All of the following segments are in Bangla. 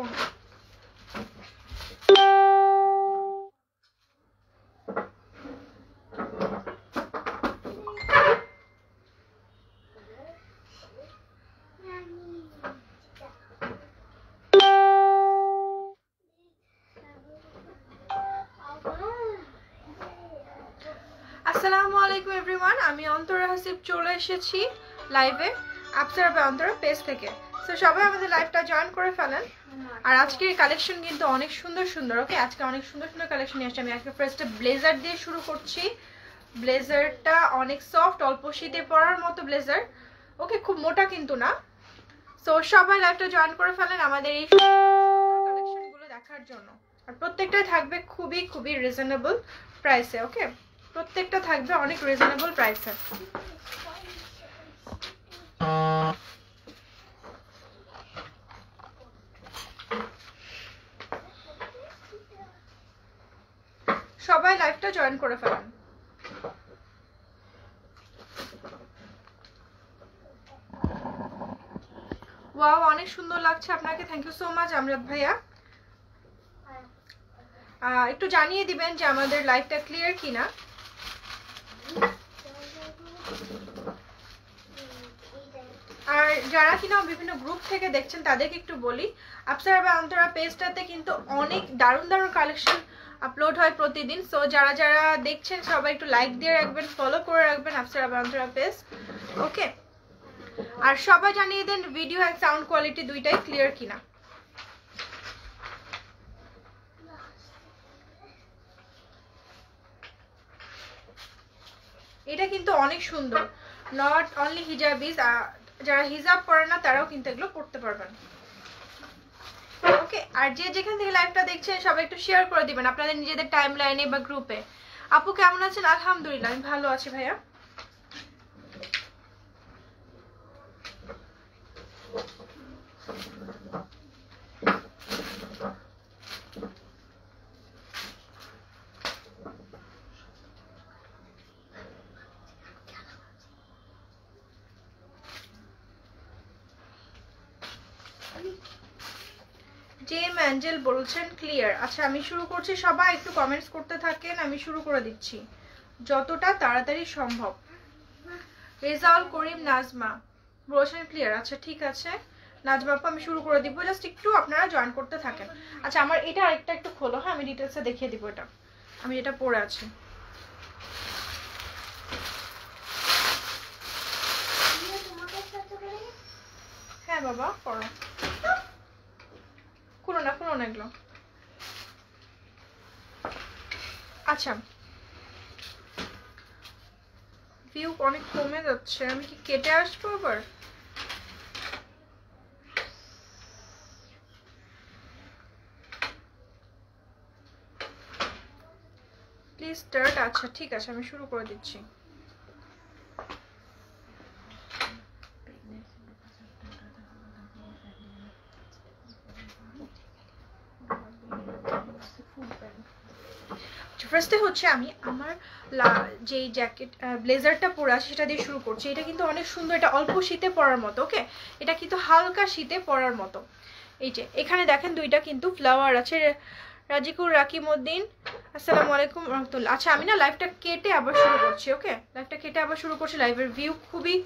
আসসালামু আলাইকুম এভরিওয়ান, আমি অন্তরা হাসিব চলে এসেছি লাইভে আপসারা বাই অন্তরা পেজ থেকে। সো সবাই আমাদের লাইভটা জয়েন করে ফেলেন। আর আজকের কালেকশন কিন্তু অনেক সুন্দর সুন্দর। ওকে, আজকে অনেক সুন্দর সুন্দর কালেকশন নিয়ে আসছি। আমি আজকে ফার্স্টে ব্লেজার দিয়ে শুরু করছি। ব্লেজারটা অনেক সফট, অল্প শীতে পরার মতো ব্লেজার। ওকে, খুব মোটা কিন্তু না। সো সবাই লাইভটা জয়েন করে ফেলেন আমাদের এই কালেকশনগুলো দেখার জন্য। আর প্রত্যেকটাই থাকবে খুবই খুবই রিজনেবল প্রাইসে। ওকে, প্রত্যেকটা থাকবে অনেক রিজনেবল প্রাইসে। সবাই লাইভটা জয়েন করে ফেলেন। ওয়াও, অনেক সুন্দর লাগছে আপনাকে। থ্যাংক ইউ সো মাচ আমরাত ভাইয়া। একটু জানিয়ে দিবেন যে আমাদের লাইভটা ক্লিয়ার কিনা। আর যারা কিনা বিভিন্ন গ্রুপ থেকে দেখছেন তাদেরকে একটু বলি, আপসারা বাই অন্তরা পেজটাতে কিন্তু অনেক দারুণ দারুণ কালেকশন আপলোড হয় প্রতিদিন। সো যারা যারা দেখছেন সবাই একটু লাইক দিয়ে রাখবেন, ফলো করে রাখবেন আপসারা বাই অন্তরা পেজ। ওকে, আর সবাই জানিয়ে দেন ভিডিও আর সাউন্ড কোয়ালিটি দুইটাই ক্লিয়ার কিনা। এটা কিন্তু অনেক সুন্দর, নট অনলি হিজাবিজ, যারা হিজাব পরে না তারাও কিন্তু এগুলো পড়তে পারবেন। ওকে, আর যে যেখান থেকে লাইভটা দেখছেন সবাই একটু শেয়ার করে দিবেন আপনাদের নিজেদের টাইম লাইনে বা গ্রুপে। আপু কেমন আছেন? আলহামদুলিল্লাহ আমি ভালো আছি ভাইয়া। জেম অ্যাঞ্জেল বলছেন ক্লিয়ার। আচ্ছা, আমি শুরু করছি, সবাই একটু কমেন্টস করতে থাকেন, আমি শুরু করে দিচ্ছি যতটা তাড়াতাড়ি সম্ভব। রেজাউল করিম নাজমা বলছেন ক্লিয়ার। আচ্ছা ঠিক আছে নাজমা আপু, আমি শুরু করে দিব, জাস্ট একটু আপনারা জয়েন করতে থাকেন। আচ্ছা, আমার এটা আরেকটা একটু খোলো, হ্যাঁ আমি ডিটেলসে দেখিয়ে দিব। এটা আমি যেটা পরে আছি। হ্যাঁ বাবা পড়ো, খুলো না খুলো না এগুলো। আচ্ছা, ভিউ অনেক কমে যাচ্ছে, আমি কি কেটে আসবো আবার? Please start. আচ্ছা ঠিক আছে, আমি শুরু করে দিচ্ছি। ফার্স্টে হচ্ছে আমি আমার যেই জ্যাকেট ব্লেজারটা পরে আছে সেটা দিয়ে শুরু করছি। এটা কিন্তু অনেক সুন্দর, এটা অল্প শীতে পরার মতো। ওকে, এটা কিন্তু হালকা শীতে পরার মতো। এই যে এখানে দেখেন দুইটা কিন্তু ফ্লাওয়ার আছে। রাজিকুর রাকিমউদ্দিন আসসালামু আলাইকুম রহমতুল্লাহ। আচ্ছা, আমি না লাইভটা কেটে আবার শুরু করছি। ওকে, লাইভটা কেটে আবার শুরু করছি। লাইভের ভিউ খুবই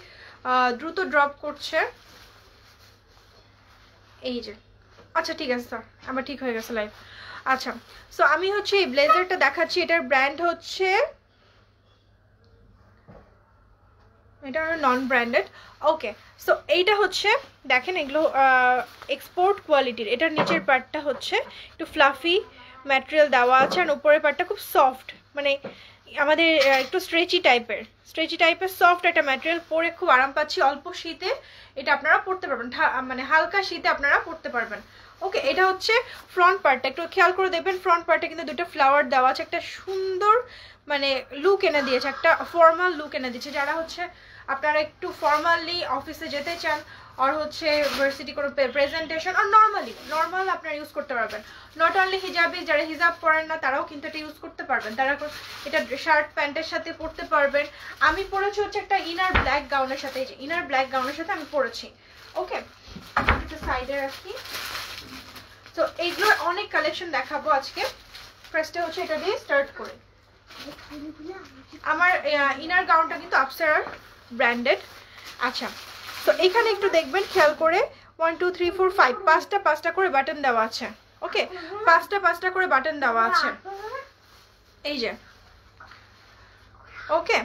দ্রুত ড্রপ করছে। এই যে আচ্ছা ঠিক আছে স্যার, আমার ঠিক হয়ে গেছে লাইভ। আচ্ছা, সো আমি হচ্ছে এই ব্লেজারটা দেখাচ্ছি। এটার ব্র্যান্ড হচ্ছে, এটা নন ব্র্যান্ডেড। ওকে, সো এইটা হচ্ছে দেখেন এগুলো এক্সপোর্ট কোয়ালিটির। এটার নিচের পার্টটা হচ্ছে একটু ফ্লাফি ম্যাটেরিয়াল দেওয়া আছে, আর উপরের পার্টটা খুব সফট, মানে আমাদের একটু স্ট্রেচি টাইপের সফট একটা ম্যাটেরিয়াল। পরে খুব আরাম পাচ্ছি। অল্প শীতে এটা আপনারা পরতে পারবেন, মানে হালকা শীতে আপনারা পরতে পারবেন। ওকে, এটা হচ্ছে ফ্রন্ট পার্টটা, একটু খেয়াল করে দেখবেন। ফ্রন্ট পার্টে কিন্তু দুটো ফ্লাওয়ার দেওয়া আছে, একটা সুন্দর মানে লুক এনে দিয়েছে, একটা ফর্মাল লুক এনে দিয়েছে। যারা হচ্ছে আপনারা একটু ফর্মালি অফিসে যেতে চান, আর হচ্ছে ভার্সিটি কোনো প্রেজেন্টেশন, আর নর্মাল আপনারা ইউজ করতে পারবেন। নট অনলি হিজাবি, যারা হিজাব পরেন না তারাও কিন্তু এটা ইউজ করতে পারবেন। তারা এটা শার্ট প্যান্টের সাথে পরতে পারবেন। আমি পরেছি হচ্ছে একটা ইনার ব্ল্যাক গাউনের সাথে। এই যে ইনার ব্ল্যাক গাউনের সাথে আমি পরেছি। ওকে, একটু সাইডে রাখি। তো এইগুলোর অনেক কালেকশন দেখাবো আজকে। ফার্স্টে হচ্ছে এটা দিয়ে স্টার্ট করে। আমার ইনার গাউনটা কিন্তু আপসারার ব্র্যান্ডেড। আচ্ছা, তো এখানে একটু দেখবেন খেয়াল করে 1 2 3 4 5 পাঁচটা করে বাটন দেওয়া আছে। ওকে, পাঁচটা করে বাটন দেওয়া আছে এই যে। ওকে,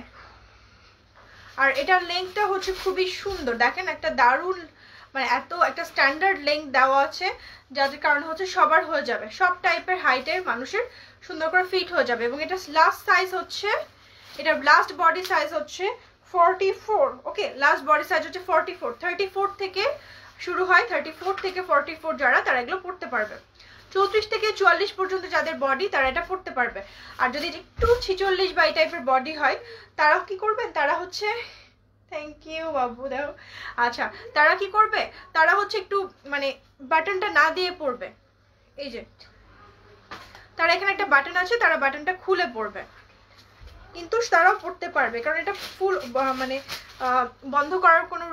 আর এটার লেন্থটা হচ্ছে খুবই সুন্দর, দেখেন একটা দারুণ মানে এত একটা স্ট্যান্ডার্ড লেন্থ দেওয়া আছে, যার কারণে হচ্ছে সবার হয়ে যাবে, সব টাইপের হাইটের মানুষের সুন্দর করে ফিট হয়ে যাবে। এবং এটা লাস্ট সাইজ হচ্ছে, এটার লাস্ট বডি সাইজ হচ্ছে 44। ওকে, লাস্ট বডি সাইজ হচ্ছে 44। 34 থেকে শুরু হয়, 34 থেকে 44 যারা, তারা এগুলো পড়তে পারবে। 34 থেকে 44 পর্যন্ত যাদের বডি, তারা এটা পড়তে পারবে। আর যদি একটু 46 বা এই টাইপের বডি হয়, তারাও কি করবেন, তারা হচ্ছে, থ্যাংক ইউ বাবু দাও। আচ্ছা, তারা কি করবে, তারা হচ্ছে একটু মানে বাটনটা না দিয়ে পড়বে। এই যে তারা এখানে একটা বাটন আছে, তারা বাটনটা খুলে পড়বে, কিন্তু তারাও পড়তে পারবে, কারণ এটা ফুল মানে বন্ধ করার কোনো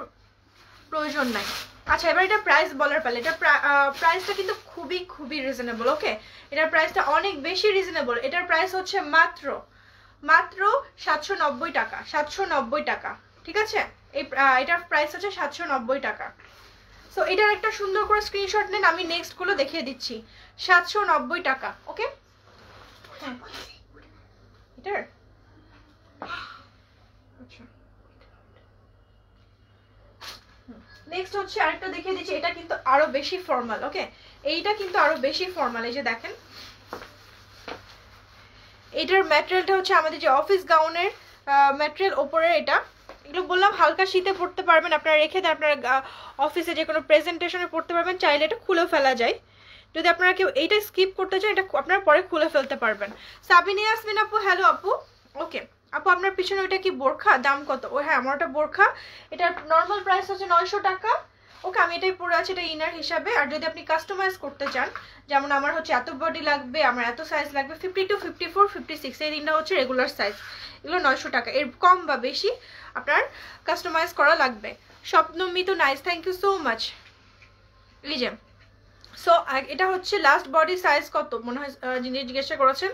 প্রয়োজন নাই। আচ্ছা, এবার এটা প্রাইস বলার পালে। এটা প্রাইসটা কিন্তু খুবই খুবই রিজনেবল। ওকে, এটার প্রাইসটা অনেক বেশি রিজনেবল। এটার প্রাইস হচ্ছে মাত্র 790 টাকা। 790 টাকা, ঠিক আছে? এটার প্রাইস হচ্ছে 790 টাকা। সো এটার একটা সুন্দর করে স্ক্রিনশট নেন, আমি নেক্সট গুলো দেখিয়ে দিচ্ছি। 790 টাকা। ওকে, হ্যাঁ এটার আচ্ছা, নেক্সট হচ্ছে আরেকটা দেখিয়ে দিচ্ছি। এটা কিন্তু আরো বেশি ফর্মাল। ওকে, এইটা কিন্তু আরো বেশি ফর্মাল। এই যে দেখেন, এটার ম্যাটেরিয়ালটা হচ্ছে আমাদের যে অফিস গাউনের ম্যাটেরিয়াল ওপরের। এটা এগুলো বললাম হালকা শীতে পড়তে পারবেন, আপনারা রেখে দেন, আপনারা অফিসে যে কোনো প্রেজেন্টেশনে পড়তে পারবেন। চাইলে এটা খুলে ফেলা যায়, যদি আপনারা কেউ এইটা স্কিপ করতে চান, এটা আপনারা পরে খুলে ফেলতে পারবেন। সাবিনা ইয়াসমিন আপু, হ্যালো আপু। ওকে আপু, আপনার পিছনে ওইটা কি বোরখা? দাম কত? ও হ্যাঁ, আমার ওটা বোরখা। এটার নর্মাল প্রাইস হচ্ছে 900 টাকা। ওকে, আমি এটাই পরে আছি, এটা ইনার হিসাবে। আর যদি আপনি কাস্টমাইজ করতে চান, যেমন আমার হচ্ছে এত বডি লাগবে, আমার এত সাইজ লাগবে, 52 54 56, এই তিনটা হচ্ছে রেগুলার সাইজ, এগুলো 900 টাকা। এর কম বা বেশি আপনার কাস্টমাইজ করা লাগবে। Swapnamit nice, thank you so much. এই যে, সো এটা হচ্ছে লাস্ট বডি সাইজ কত মনে হয় যিনি জিজ্ঞাসা করেছেন,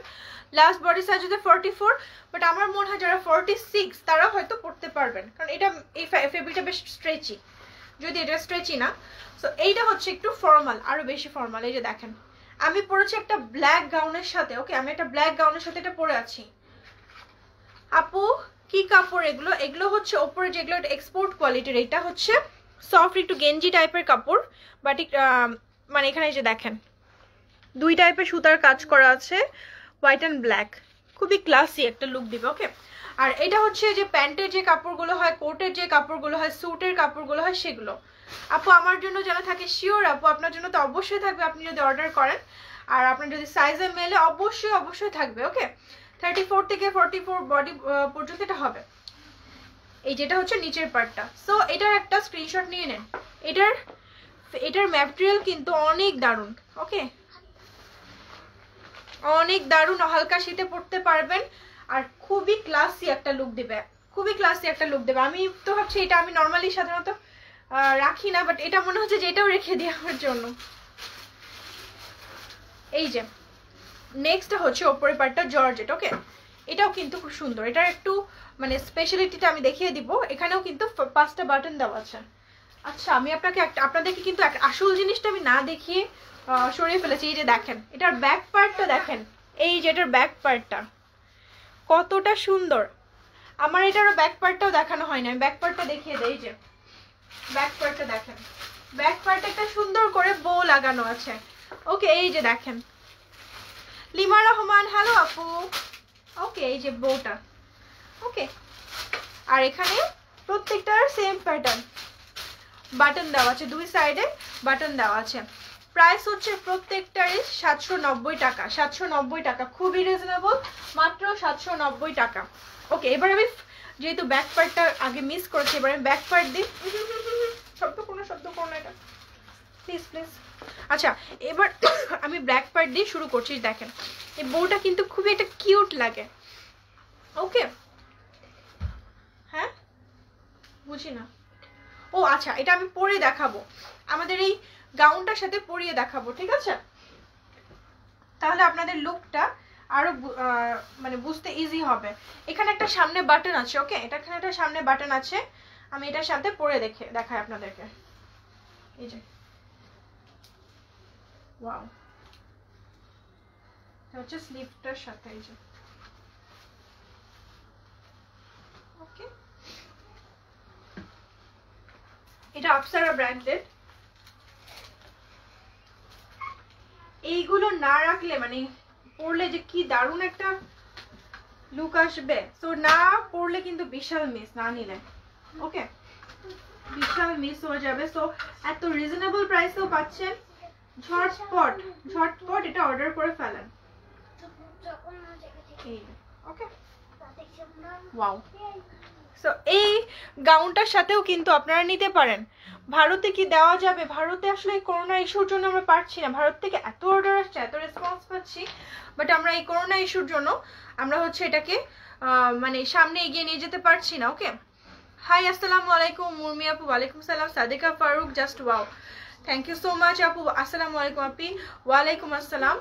লাস্ট বডি সাইজ হচ্ছে 44, বাট আমার মনে হয় যারা 46 তারা হয়তো পড়তে পারবেন, কারণ এটা এই ফেব্রিকটা বেশ স্ট্রেচি, যদি এটা স্ট্রেচি না। সো এইটা হচ্ছে একটু ফর্মাল, আরো বেশি ফর্মাল। এই যে দেখেন, আমি পরেছি একটা ব্ল্যাক গাউনের সাথে। ওকে, আমি একটা ব্ল্যাক গাউনের সাথে এটা পরে আছি। আপু কি কাপড় এগুলো? এগুলো হচ্ছে ওপরে যেগুলো এক্সপোর্ট কোয়ালিটির, এটা হচ্ছে সফট একটু গেঞ্জি টাইপের কাপড়, বাট মানে এখানে যে দেখেন দুই টাইপের সুতার কাজ করা আছে, হোয়াইট অ্যান্ড ব্ল্যাক, খুবই ক্লাসি একটা লুক দিবে। ওকে, আর এটা হচ্ছে যে প্যান্টের যে কাপড়গুলো হয়, কোটের যে কাপড়গুলো হয়, স্যুটের কাপড়গুলো হয়, সেগুলো। আপু আমার জন্য যেন থাকে, শিওর আপু, আপনার জন্য তো অবশ্যই থাকবে, আপনি যদি অর্ডার করেন। আর আপনার যদি সাইজে মেলে অবশ্যই অবশ্যই থাকবে। ওকে, 34 থেকে 44 বডি পর্যন্ত এটা হবে। এই যেটা হচ্ছে নিচের পার্টটা। সো এটার একটা স্ক্রিনশট নিয়ে নেন। এটার ম্যাটেরিয়াল কিন্তু অনেক দারুণ। ওকে, অনেক দারুণ, হালকা শীতে পড়তে পারবেন, আর খুবই ক্লাসি একটা লুক দেবে, খুবই ক্লাসি একটা লুক দেবে। আমি তো ভাবছি এটা আমি নর্মালি সাধারণত রাখি না, বাট এটা মনে হচ্ছে যে এটাও রেখে দিই আমার জন্য। এই যে নেক্সট হচ্ছে ওপরের পার্টটা জর্জেট। ওকে, এটাও কিন্তু খুব সুন্দর। এটার একটু মানে স্পেশালিটিটা আমি দেখিয়ে দিব। এখানেও কিন্তু 5টা বাটন দেওয়া আছে। আচ্ছা, আমি আপনাদেরকে কিন্তু আসল জিনিসটা আমি না দেখিয়ে সরিয়ে ফেলেছি। এই যে দেখেন, এটার ব্যাক পার্টটা দেখেন, এই যে এটার ব্যাক পার্টটা কতটা সুন্দর। আমার এটার ব্যাক পার্টটাও দেখানো হয় না, আমি ব্যাক পার্টটা দেখিয়ে দেই। যে ব্যাক পার্টটা দেখেন, ব্যাক পার্টে একটা সুন্দর করে বো লাগানো আছে। ওকে, এই যে দেখেন, লিমা রহমান, হ্যালো আপু। ওকে, এই যে বউটা। ওকে, আর এখানে প্রত্যেকটার সেম প্যাটার্ন, বাটন দেওয়া আছে, দুই সাইডে বাটন দেওয়া আছে। প্রাইস হচ্ছে প্রত্যেকটারই 790 টাকা। 790 টাকা, খুবই রিজনেবল, মাত্র 790 টাকা। ওকে, এবার আমি যেহেতু ব্যাক পার্টটা আগে মিস করেছি, এবার আমি ব্যাক পার্ট দিই। শব্দ করো না এটা প্লিজ প্লিজ। আচ্ছা, এবার আমি ব্ল্যাক পার্ট দিয়ে শুরু করছি। দেখেন, এই বউটা কিন্তু খুবই একটা কিউট লাগে। ওকে, হ্যাঁ বুঝি না। ও আচ্ছা, এটা আমি পরে দেখাবো, আমাদের এই গাউনটার সাথে পরিয়ে দেখাবো, ঠিক আছে? তাহলে আপনাদের লুকটা আরো মানে বুঝতে ইজি হবে। এখানে একটা সামনে বাটন আছে, ওকে, এটা এখানে একটা সামনে বাটন আছে, আমি এটার সাথে পরে দেখাই আপনাদেরকে। এই যে ওয়াও, এটা হচ্ছে স্লিভটার সাথে, এই যে ওকে। এটা আপসারা ব্র্যান্ডেড। এইগুলো না রাখলে মানে পরলে যে কি দারুণ একটা লুক আসবে, তো না পরলে কিন্তু বিশাল মিস, না নিলে ওকে বিশাল মিস হয়ে যাবে। সো এত রিজনেবল প্রাইসেও পাচ্ছেন, ঝটপট এটা অর্ডার করে ফেলেন। Okay wow. সো এই গাউনটার সাথেও কিন্তু আপনারা নিতে পারেন। ভারতে কি দেওয়া যাবে? ভারতে আসলে করোনা ইস্যুর জন্য আমরা পারছি না। ভারত থেকে এত অর্ডার আসছে, এত রেসপন্স পাচ্ছি, বাট আমরা এই করোনা ইস্যুর জন্য আমরা হচ্ছে এটাকে মানে সামনে এগিয়ে নিয়ে যেতে পারছি না। ওকে, হাই আসসালামু আলাইকুম মুরমি আপু। ওয়ালাইকুম সালাম Sadika Faruk, just wow, thank you so much আপু। আসসালামু আলাইকুম আপি। ওয়ালাইকুম আসসালাম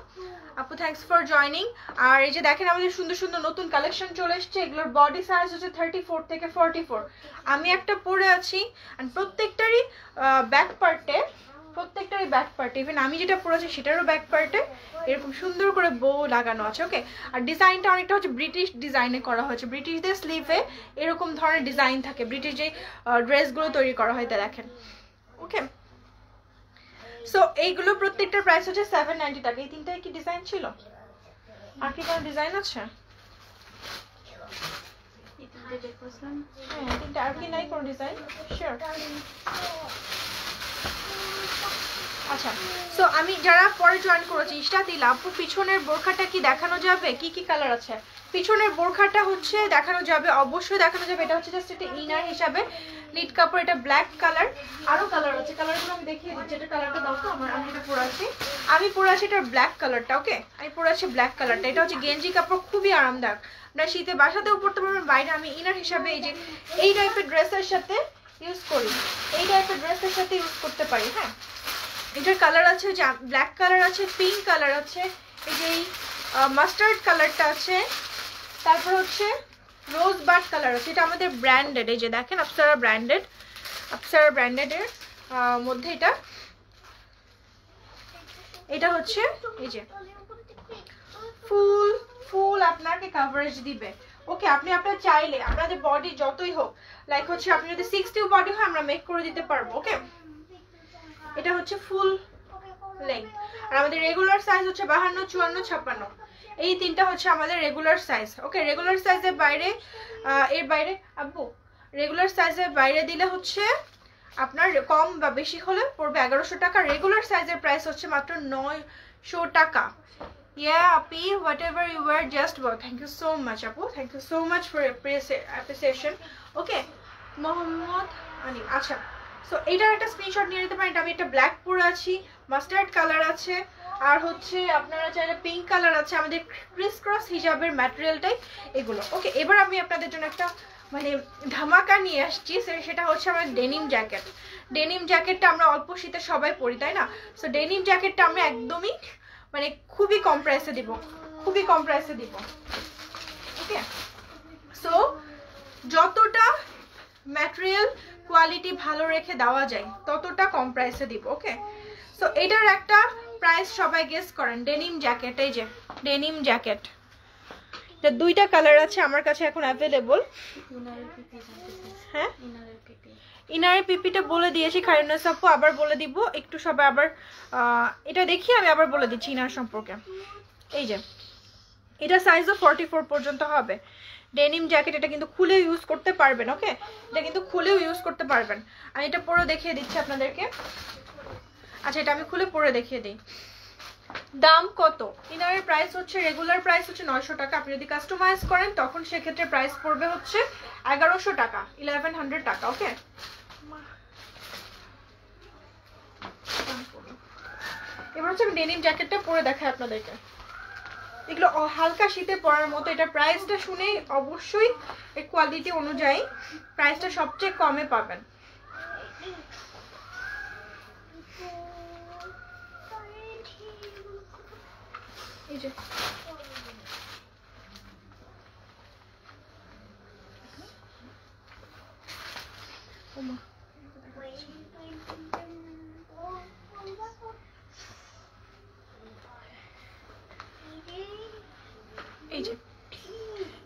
আপু, থ্যাংকস ফর জয়নিং। আর এই যে দেখেন আমাদের সুন্দর সুন্দর নতুন কালেকশন চলে এসছে। এগুলোর বডি সাইজ হচ্ছে 34 থেকে 44। আমি একটা পরে আছি, আর প্রত্যেকটারই ব্যাক পার্টে ইভেন আমি যেটা পরেছি সেটারও ব্যাক পার্টে এরকম সুন্দর করে বো লাগানো আছে। ওকে, আর ডিজাইনটা অনেকটা হচ্ছে ব্রিটিশ ডিজাইনে করা হয়েছে। ব্রিটিশদের স্লিভে এরকম ধরনের ডিজাইন থাকে, ব্রিটিশ যে ড্রেসগুলো তৈরি করা হয় তা দেখেন। ওকে, সো এইগুলো প্রত্যেকটার প্রাইস হচ্ছে 790 টাকা। এই তিনটায় কি ডিজাইন ছিল? আর কি কোনো ডিজাইন আছে? হ্যাঁ, তিনটা আর কি নাই কোনো ডিজাইন? শিওর। আচ্ছা, সো আমি যারা পরে জয়েন করেছি ইস্টা দিলা আপু, পিছনের বোরখাটা কি দেখানো যাবে? কি কি কালার আছে? পিছনের বোরখাটা হচ্ছে দেখানো যাবে, অবশ্যই দেখানো যাবে। এটা হচ্ছে জাস্ট একটা ইনার হিসাবে নিট কাপড়, এটা ব্ল্যাক কালার। আরো কালার আছে, কালারগুলো আমি দেখিয়ে দিচ্ছি। এটা কালারটা দাও তো আমার, আমি এটা পরে আছি এটার ব্ল্যাক কালারটা। ওকে, আমি পরে আছি ব্ল্যাক কালারটা। এটা হচ্ছে গেঞ্জি কাপড়, খুবই আরামদায়ক। আপনারা শীতে বাসাতেও পরতে পারবেন, বাইরে আমি ইনার হিসাবে এই যে এই টাইপের ড্রেসের সাথে ইউজ করি, এই টাইপের ড্রেসের সাথে ইউজ করতে পারি। হ্যাঁ, এটার কালার আছে, ব্ল্যাক কালার আছে, পিঙ্ক কালার আছে, এই যে মাস্টার্ড কালারটা আছে, তারপর হচ্ছে রোজ বাড কালার আছে। এটা আমাদের ব্র্যান্ডেড, এই যে দেখেন আপসারা ব্র্যান্ডেডের মধ্যে এটা হচ্ছে এই যে ফুল আপনাকে কভারেজ দিবে। ওকে, আপনি আপনার চাইলে আপনাদের বডি যতই হোক, লাইক হচ্ছে আপনি যদি 60 বডি হয় আমরা মেক করে দিতে পারবো। ওকে, এটা হচ্ছে ফুল লেন্থ। আর আমাদের রেগুলার সাইজ হচ্ছে 52, 54, 56। এই তিনটা হচ্ছে আমাদের রেগুলার সাইজ। ওকে, রেগুলার সাইজের বাইরে এর বাইরে আব্বু রেগুলার সাইজের বাইরে দিলে হচ্ছে আপনার কম বা বেশি হলে পড়বে 1100 টাকা। রেগুলার সাইজের প্রাইস হচ্ছে মাত্র 900 টাকা। Yeah, Api, whatever you wear, just well. Thank you so much, Apu. Thank you so much for your appreciation. Okay, Mohammad Anim. আচ্ছা, সো এইটার একটা স্ক্রিনশট নিয়ে নিতে পারেন। আমি একটা ব্ল্যাক পরে আছি, মাস্টার্ড কালার আছে, আর হচ্ছে আপনারা চাইলে পিঙ্ক কালার আছে। আমাদের ক্রিস ক্রস হিজাবের ম্যাটেরিয়ালটাই এগুলো। ওকে, এবার আমি আপনাদের জন্য একটা মানে ধামাকা নিয়ে আসছি, সেটা হচ্ছে আমার ডেনিম জ্যাকেট। ডেনিম জ্যাকেটটা আমরা অল্প শীতে সবাই পরি, তাই না? সো ডেনিম জ্যাকেটটা আমরা একদমই মানে খুবই কম প্রাইসে দিব। ওকে, সো যতটা ম্যাটেরিয়াল কোয়ালিটি ভালো রেখে দেওয়া যায় ততটা কম প্রাইসে দিব। ওকে, সো এটার একটা প্রাইস সবাই গেস করেন। ডেনিম জ্যাকেট, এই যে ডেনিম জ্যাকেট, এটা দুইটা কালার আছে আমার কাছে এখন অ্যাভেলেবল। হ্যাঁ, ইনারের পিপিটা বলে দিয়েছি খায়রুন্নাস আপু, আবার বলে দিব একটু সবাই আবার এটা দেখি, আমি আবার বলে দিচ্ছি ইনার সম্পর্কে। এই যে এটা সাইজও 44 পর্যন্ত হবে। ডেনিম জ্যাকেট, এটা কিন্তু খুলে ইউজ করতে পারবেন। ওকে, এটা কিন্তু খুলেও ইউজ করতে পারবেন। আমি এটা পরে দেখিয়ে দিচ্ছি আপনাদেরকে। আচ্ছা, এটা আমি খুলে পরে দেখিয়ে দিই। দাম কত? ইনারের প্রাইস হচ্ছে রেগুলার প্রাইস হচ্ছে 900 টাকা। আপনি যদি কাস্টমাইজ করেন তখন সেক্ষেত্রে প্রাইস পড়বে হচ্ছে 1100 টাকা, 1100 টাকা। ওকে, এবার হচ্ছে আমি ডেনিম জ্যাকেটটা পরে দেখাই আপনাদেরকে। এগুলো হালকা শীতে পরার মতো। এটা প্রাইসটা শুনে অবশ্যই এই কোয়ালিটি অনুযায়ী প্রাইসটা সবচেয়ে কমে পাবেন। এই যে এই যে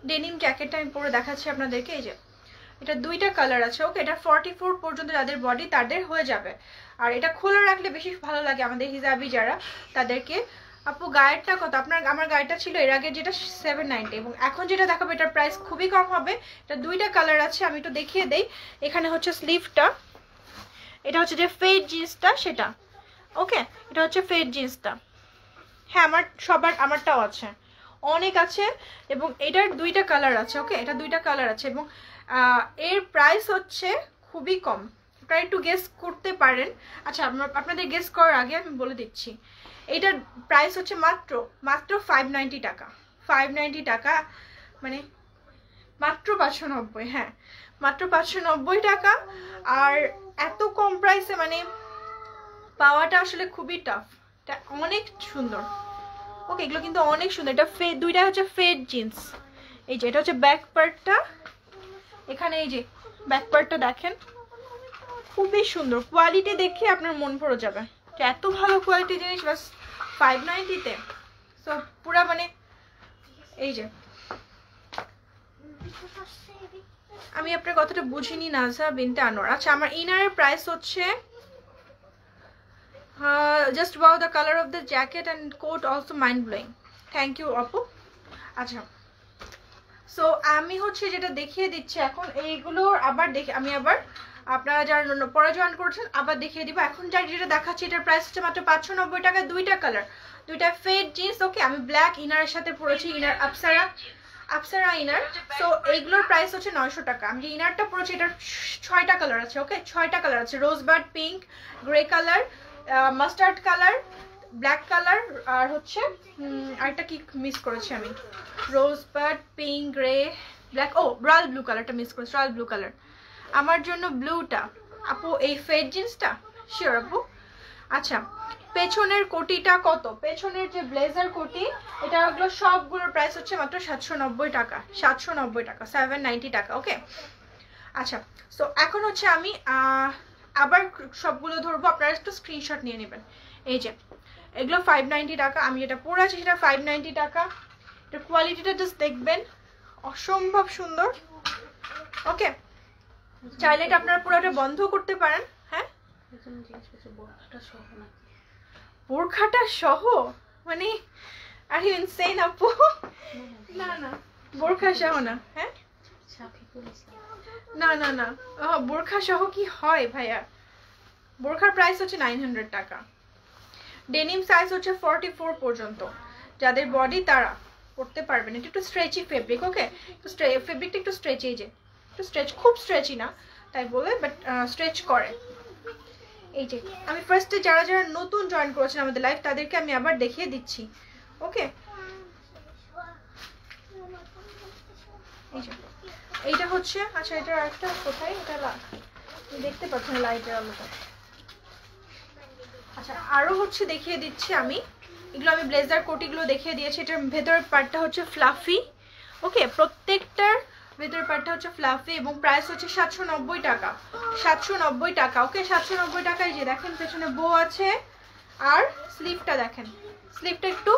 ডেনিম জ্যাকেটটা আমি পরে দেখাচ্ছি আপনাদেরকে। এই যে এটা দুইটা কালার আছে, ওকে। এটা 44 পর্যন্ত যাদের বডি তাদের হয়ে যাবে। আর এটা খোলা রাখলে বেশি ভালো লাগে আমাদের হিজাবি যারা, তাদেরকে। আপু গায়েরটা কত? আমার গায়েরটা ছিল এর আগে যেটা 790, এবং এখন যেটা দেখাবো এটার প্রাইস খুবই কম হবে। এটা দুইটা কালার আছে, আমি একটু দেখিয়ে দেই। এখানে হচ্ছে স্লিভটা, এটা হচ্ছে যে ফেড জিন্সটা সেটা, ওকে। এটা হচ্ছে ফেড জিন্সটা। হ্যাঁ আমারটাও আছে, অনেক আছে। এবং এটার দুইটা কালার আছে, ওকে। এটা দুইটা কালার আছে এবং এর প্রাইস হচ্ছে খুবই কম। আপনারা একটু গেস করতে পারেন। আচ্ছা আপনাদের গেস করার আগে আমি বলে দিচ্ছি, এইটার প্রাইস হচ্ছে মাত্র 590 টাকা। 590 টাকা মানে মাত্র 590, হ্যাঁ মাত্র 590 টাকা। আর এত কম প্রাইসে মানে পাওয়াটা আসলে খুবই টাফ। এটা অনেক সুন্দর, ওকে। এগুলো কিন্তু অনেক সুন্দর। এটা দুইটা হচ্ছে ফেড জিন্স। এই যে এটা হচ্ছে ব্যাক পার্টটা, এখানে এই যে ব্যাক পার্টটা দেখেন, খুবই সুন্দর। কোয়ালিটি দেখে আপনার মন ভরে যাবে। এত ভালো কোয়ালিটি জিনিস বাস 590-তে। সো পুরা মানে এই যে আমি আপনার কথাটা বুঝিনি নাজা বিনতে আনোয়ার। আচ্ছা আমার ইনারের প্রাইস হচ্ছে just wow, the color of the jacket and coat also mind blowing. Thank you আপু। আচ্ছা সো আমি হচ্ছে যেটা দেখিয়ে দিচ্ছি এখন, এইগুলোর আবার আমি আবার আপনারা যারা পরে জয়েন করেছেন আবার দেখিয়ে দিব। এখন যেটা দেখাচ্ছি এটার প্রাইস হচ্ছে মাত্র 590 টাকা। দুইটা কালার, দুইটা ফেড জিন্স, ওকে। আমি ব্ল্যাক ইনারের সাথে পরেছি, ইনার আপসারা ইনার। সো এইগুলোর প্রাইস হচ্ছে 900 টাকা। আমি যে ইনারটা পরেছি এটার 6টা কালার আছে, ওকে। 6টা কালার আছে, rosebud pink, grey colour, mustard colour, black colour, আর হচ্ছে আরেকটা কি মিস করেছি আমি, রোজবাড পিঙ্ক, গ্রে, ব্ল্যাক, ও রয়্যাল ব্লু কালারটা মিস করেছি, রয়্যাল ব্লু কালার। আমার জন্য ব্লুটা আপু, এই ফেড জিন্সটা শিওর আপু। আচ্ছা পেছনের কোটিটা কত? পেছনের যে ব্লেজার কোটি, এটা হলো সবগুলোর প্রাইস হচ্ছে মাত্র 790 টাকা। 790 টাকা, 790 টাকা, ওকে। আচ্ছা সো এখন হচ্ছে আমি আবার সবগুলো ধরবো, আপনারা একটু স্ক্রিনশট নিয়ে নেবেন। এই যে এগুলো 590 টাকা, আমি যেটা পরে আছি সেটা 590 টাকা। এটার কোয়ালিটিটা জাস্ট দেখবেন, অসম্ভব সুন্দর, ওকে। চাইলে এটা আপনারা পুরোটা বন্ধ করতে পারেন। হ্যাঁ বোরখাটা সহ মানে আর ইউ ইনসেন আপু? না না বোরখা সহ না, হ্যাঁ না না না বোরখা সহ কি হয় ভাইয়া? বোরখার প্রাইস হচ্ছে 900 টাকা। ডেনিম সাইজ হচ্ছে 44 পর্যন্ত, যাদের বডি তারা পড়তে পারবেন। এটা একটু স্ট্রেচি ফেব্রিক, ওকে। ফেব্রিকটা একটু স্ট্রেচি, এই যে একটু স্ট্রেচ, খুব স্ট্রেচি না তাই বলে, বাট স্ট্রেচ করে। এই যে আমি ফার্স্টে যারা যারা নতুন জয়েন করেছেন আমাদের লাইভ তাদেরকে আমি আবার দেখিয়ে দিচ্ছি, ওকে। এই যে এইটা হচ্ছে, আচ্ছা এটা আরেকটা কোথায়, এটা দেখতে পাচ্ছেন লাইটের আলোটা। আচ্ছা আরো হচ্ছে দেখিয়ে দিচ্ছি আমি, এগুলো আমি ব্লেজার কোটিগুলো দেখিয়ে দিয়েছি। এটার ভেতরের পার্টটা হচ্ছে ফ্লাফি, ওকে। প্রত্যেকটার ভেতরের পার্টটা হচ্ছে ফ্লাফি এবং প্রাইস হচ্ছে 790 টাকা। 790 টাকা, ওকে। 790 টাকায় যে দেখেন পেছনে বো আছে, আর স্লিভটা দেখেন, স্লিভটা একটু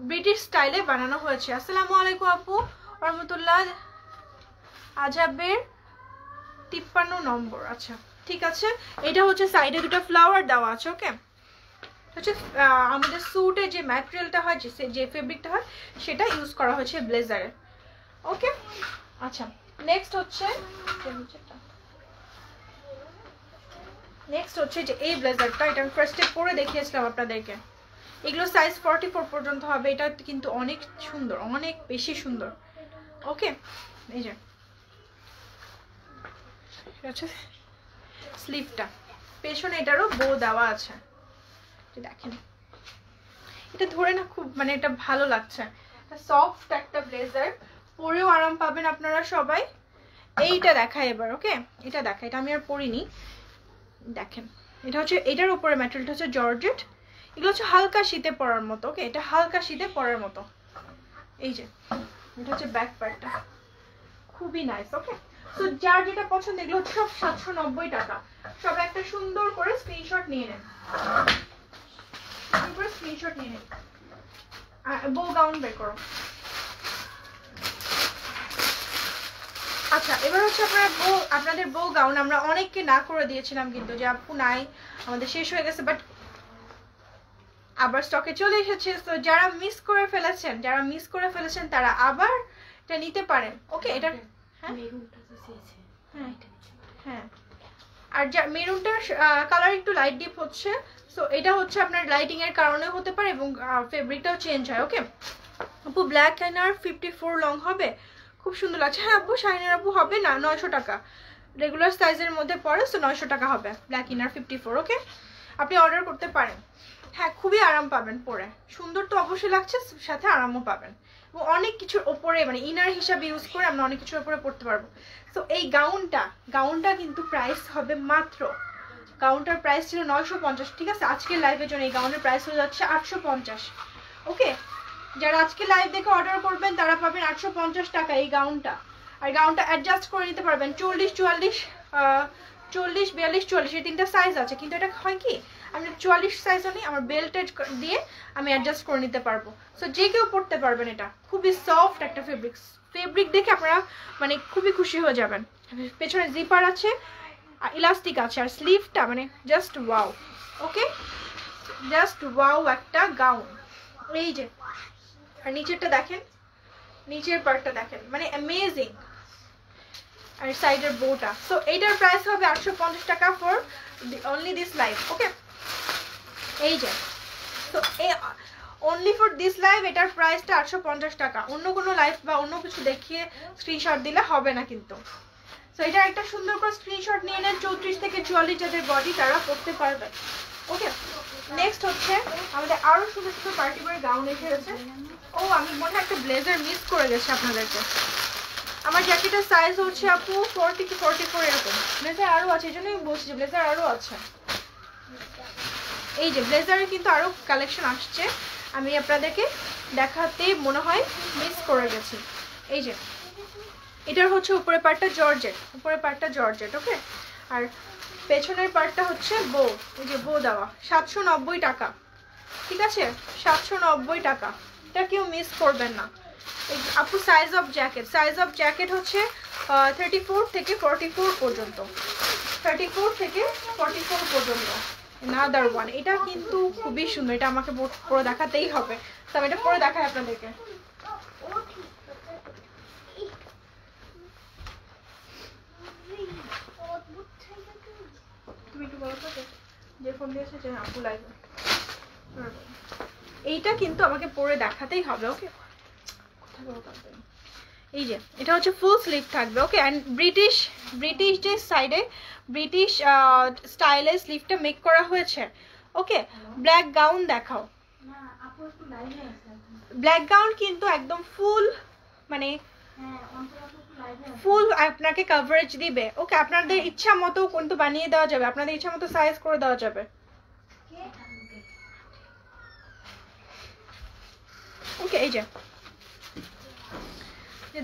ব্রিটিশ স্টাইলে বানানো হয়েছে। আসসালামু আলাইকুম আপু রহমতুল্লাহ। আজাবের 53 নম্বর, আচ্ছা ঠিক আছে। এটা হচ্ছে সাইডে দুটো ফ্লাওয়ার দেওয়া আছে, ওকে। হচ্ছে আমাদের স্যুটে যে ম্যাটেরিয়ালটা হয়, যে ফেব্রিকটা হয় সেটা ইউজ করা হয়েছে ব্লেজারে, ওকে। আচ্ছা নেক্সট হচ্ছে যে এই ব্লেজারটা, এটা আমি ফার্স্টে পরে দেখিয়েছিলাম আপনাদেরকে। এগুলো সাইজ 44 পর্যন্ত হবে। এটা কিন্তু অনেক সুন্দর, অনেক বেশি সুন্দর, ওকে। এই যে হচ্ছে স্লিভটা, পেছনে এটারও বো দেওয়া আছে, দেখেন। এটা ধরে না খুব মানে এটা ভালো লাগছে, সফট একটা ব্লেজার, পরেও আরাম পাবেন আপনারা সবাই। এইটা দেখাই এবার, ওকে। এটা দেখা, এটা আমি আর পরিনি, দেখেন। এটা হচ্ছে এটার উপরে ম্যাটেরিয়ালটা হচ্ছে জর্জেট, এগুলো হচ্ছে হালকা শীতে পরার মতো। ওকে, এটা হালকা শীতে পরার মতো। এই যে এটা হচ্ছে ব্যাক পার্টটা, খুবই নাইস। ওকে, তো যার যেটা পছন্দ এগুলো হচ্ছে সব 790 টাকা। সব একটা সুন্দর করে স্ক্রিনশট নিয়ে নেন, স্ক্রিনশট নিয়ে নেন। বউ গাউন বের করো। আচ্ছা, এবার হচ্ছে আপনাদের বউ গাউন আমরা অনেককে না করে দিয়েছিলাম কিন্তু, যে আপু নাই আমাদের শেষ হয়ে গেছে, বাট আবার স্টকে চলে এসেছে। তো যারা মিস করে ফেলেছেন তারা আবার এটা নিতে পারেন। ওকে, এটা হ্যাঁ, আর যা মেরুনটার কালার একটু লাইট ডিপ হচ্ছে, সো এটা হচ্ছে আপনার লাইটিং এর কারণে হতে পারে, এবং ফেব্রিকটাও চেঞ্জ হয়। ওকে আপু, ব্ল্যাক ইনার 54 লং হবে, খুব সুন্দর লাগছে। হ্যাঁ আপু, শাইনার আপু হবে না, 900 টাকা রেগুলার সাইজের মধ্যে পড়ে, সো 900 টাকা হবে ব্ল্যাক ইনার 54। ওকে, আপনি অর্ডার করতে পারেন। হ্যাঁ, খুবই আরাম পাবেন পরে, সুন্দর তো অবশ্যই লাগছে, সাথে আরামও পাবেন, এবং অনেক কিছুর ওপরে মানে ইনার হিসাবে ইউজ করে আমরা অনেক কিছুর ওপরে পড়তে পারবো। সো এই গাউনটা কিন্তু প্রাইস হবে মাত্র, গাউনটার প্রাইস ছিল 950, ঠিক আছে? আজকের লাইভের জন্য এই গাউনের প্রাইস হয়ে যাচ্ছে 850। ওকে, যারা আজকে লাইভ দেখে অর্ডার করবেন তারা পাবেন 850 টাকা এই গাউনটা। আর গাউনটা অ্যাডজাস্ট করে নিতে পারবেন 40, 44, 40, 42, 44 এই তিনটা সাইজ আছে, কিন্তু এটা হয় কি আমি 44 সাইজও নেই, আমার বেল্টেড দিয়ে আমি অ্যাডজাস্ট করে নিতে পারবো। সো যে কেউ পরতে পারবেন, এটা খুবই সফট একটা ফেব্রিক দেখে আপনারা মানে খুবই খুশি হয়ে যাবেন। পেছনে জিপার আছে আর ইলাস্টিক আছে, আর স্লিভটা মানে জাস্ট ওয়াও। ওকে, জাস্ট ওয়াও একটা গাউন। এই যে, আর নিচেরটা দেখেন, নিচের পার্টটা দেখেন, মানে অ্যামেজিং। আর সাইডের বোটা। সো এইটার প্রাইস হবে 850 টাকা ফর অনলি দিস লাইভ। ওকে, এই যে, তো অনলি ফর দিস লাইভ এটার প্রাইসটা 850 টাকা। অন্য কোনো লাইভ বা অন্য কিছু দেখিয়ে স্ক্রিনশট দিলে হবে না কিন্তু। সো এটা একটা সুন্দর করে স্ক্রিনশট নিয়ে নেন, 34 থেকে 44 যাদের বডি তারা পরতে পারবে। ওকে, নেক্সট হচ্ছে আমাদের আরো সুন্দর সুন্দর পার্টি ওয়্যার গাউন এসে গেছে। ও, আমি মনে হয় একটা ব্লেজার মিস করে গেছি আপনাদেরকে। আমার জ্যাকেটের সাইজ হচ্ছে আপু 40 কি 44 এরকম। ব্লেজার আরো আছে, এই জন্যই বলছি যে ব্লেজার আরো আছে। এই যে ব্লেজারের কিন্তু আরো কালেকশন আসছে, আমি আপনাদেরকে দেখাতে মনে হয় মিস করে গেছি। এই যে এটার হচ্ছে উপরের পার্টটা জর্জেট, ওকে, আর পেছনের পার্টটা হচ্ছে বো, এই যে বো দেওয়া, 790 টাকা, ঠিক আছে? 790 টাকা, এটা কেউ মিস করবেন না। আপু সাইজ অফ জ্যাকেট হচ্ছে 34 থেকে 44 পর্যন্ত, 34 থেকে 44 পর্যন্ত। নাদার ওয়ান, এটা কিন্তু খুবই সুন্দর, এটা আমাকে পরে দেখাতেই হবে, তো আমি এটা পরে দেখাই আপনাদেরকে। তুমি একটু বলো তো যে ফোন দিয়েছে যে আপু লাইভ, এইটা কিন্তু আমাকে পরে দেখাতেই হবে। ওকে, এই যে এটা হচ্ছে ফুল স্লিভ থাকবে। ওকে, অ্যান্ড ব্রিটিশ যে সাইডে ব্রিটিশ স্টাইলে স্লিভটা মেক করা হয়েছে। ওকে, ব্ল্যাক গাউন দেখাও। ব্ল্যাক গাউন কিন্তু একদম ফুল, মানে ফুল আপনাকে কভারেজ দিবে। ওকে, আপনাদের ইচ্ছা মতো কিন্তু বানিয়ে দেওয়া যাবে, আপনাদের ইচ্ছা মতো সাইজ করে দেওয়া যাবে। ওকে, এই যে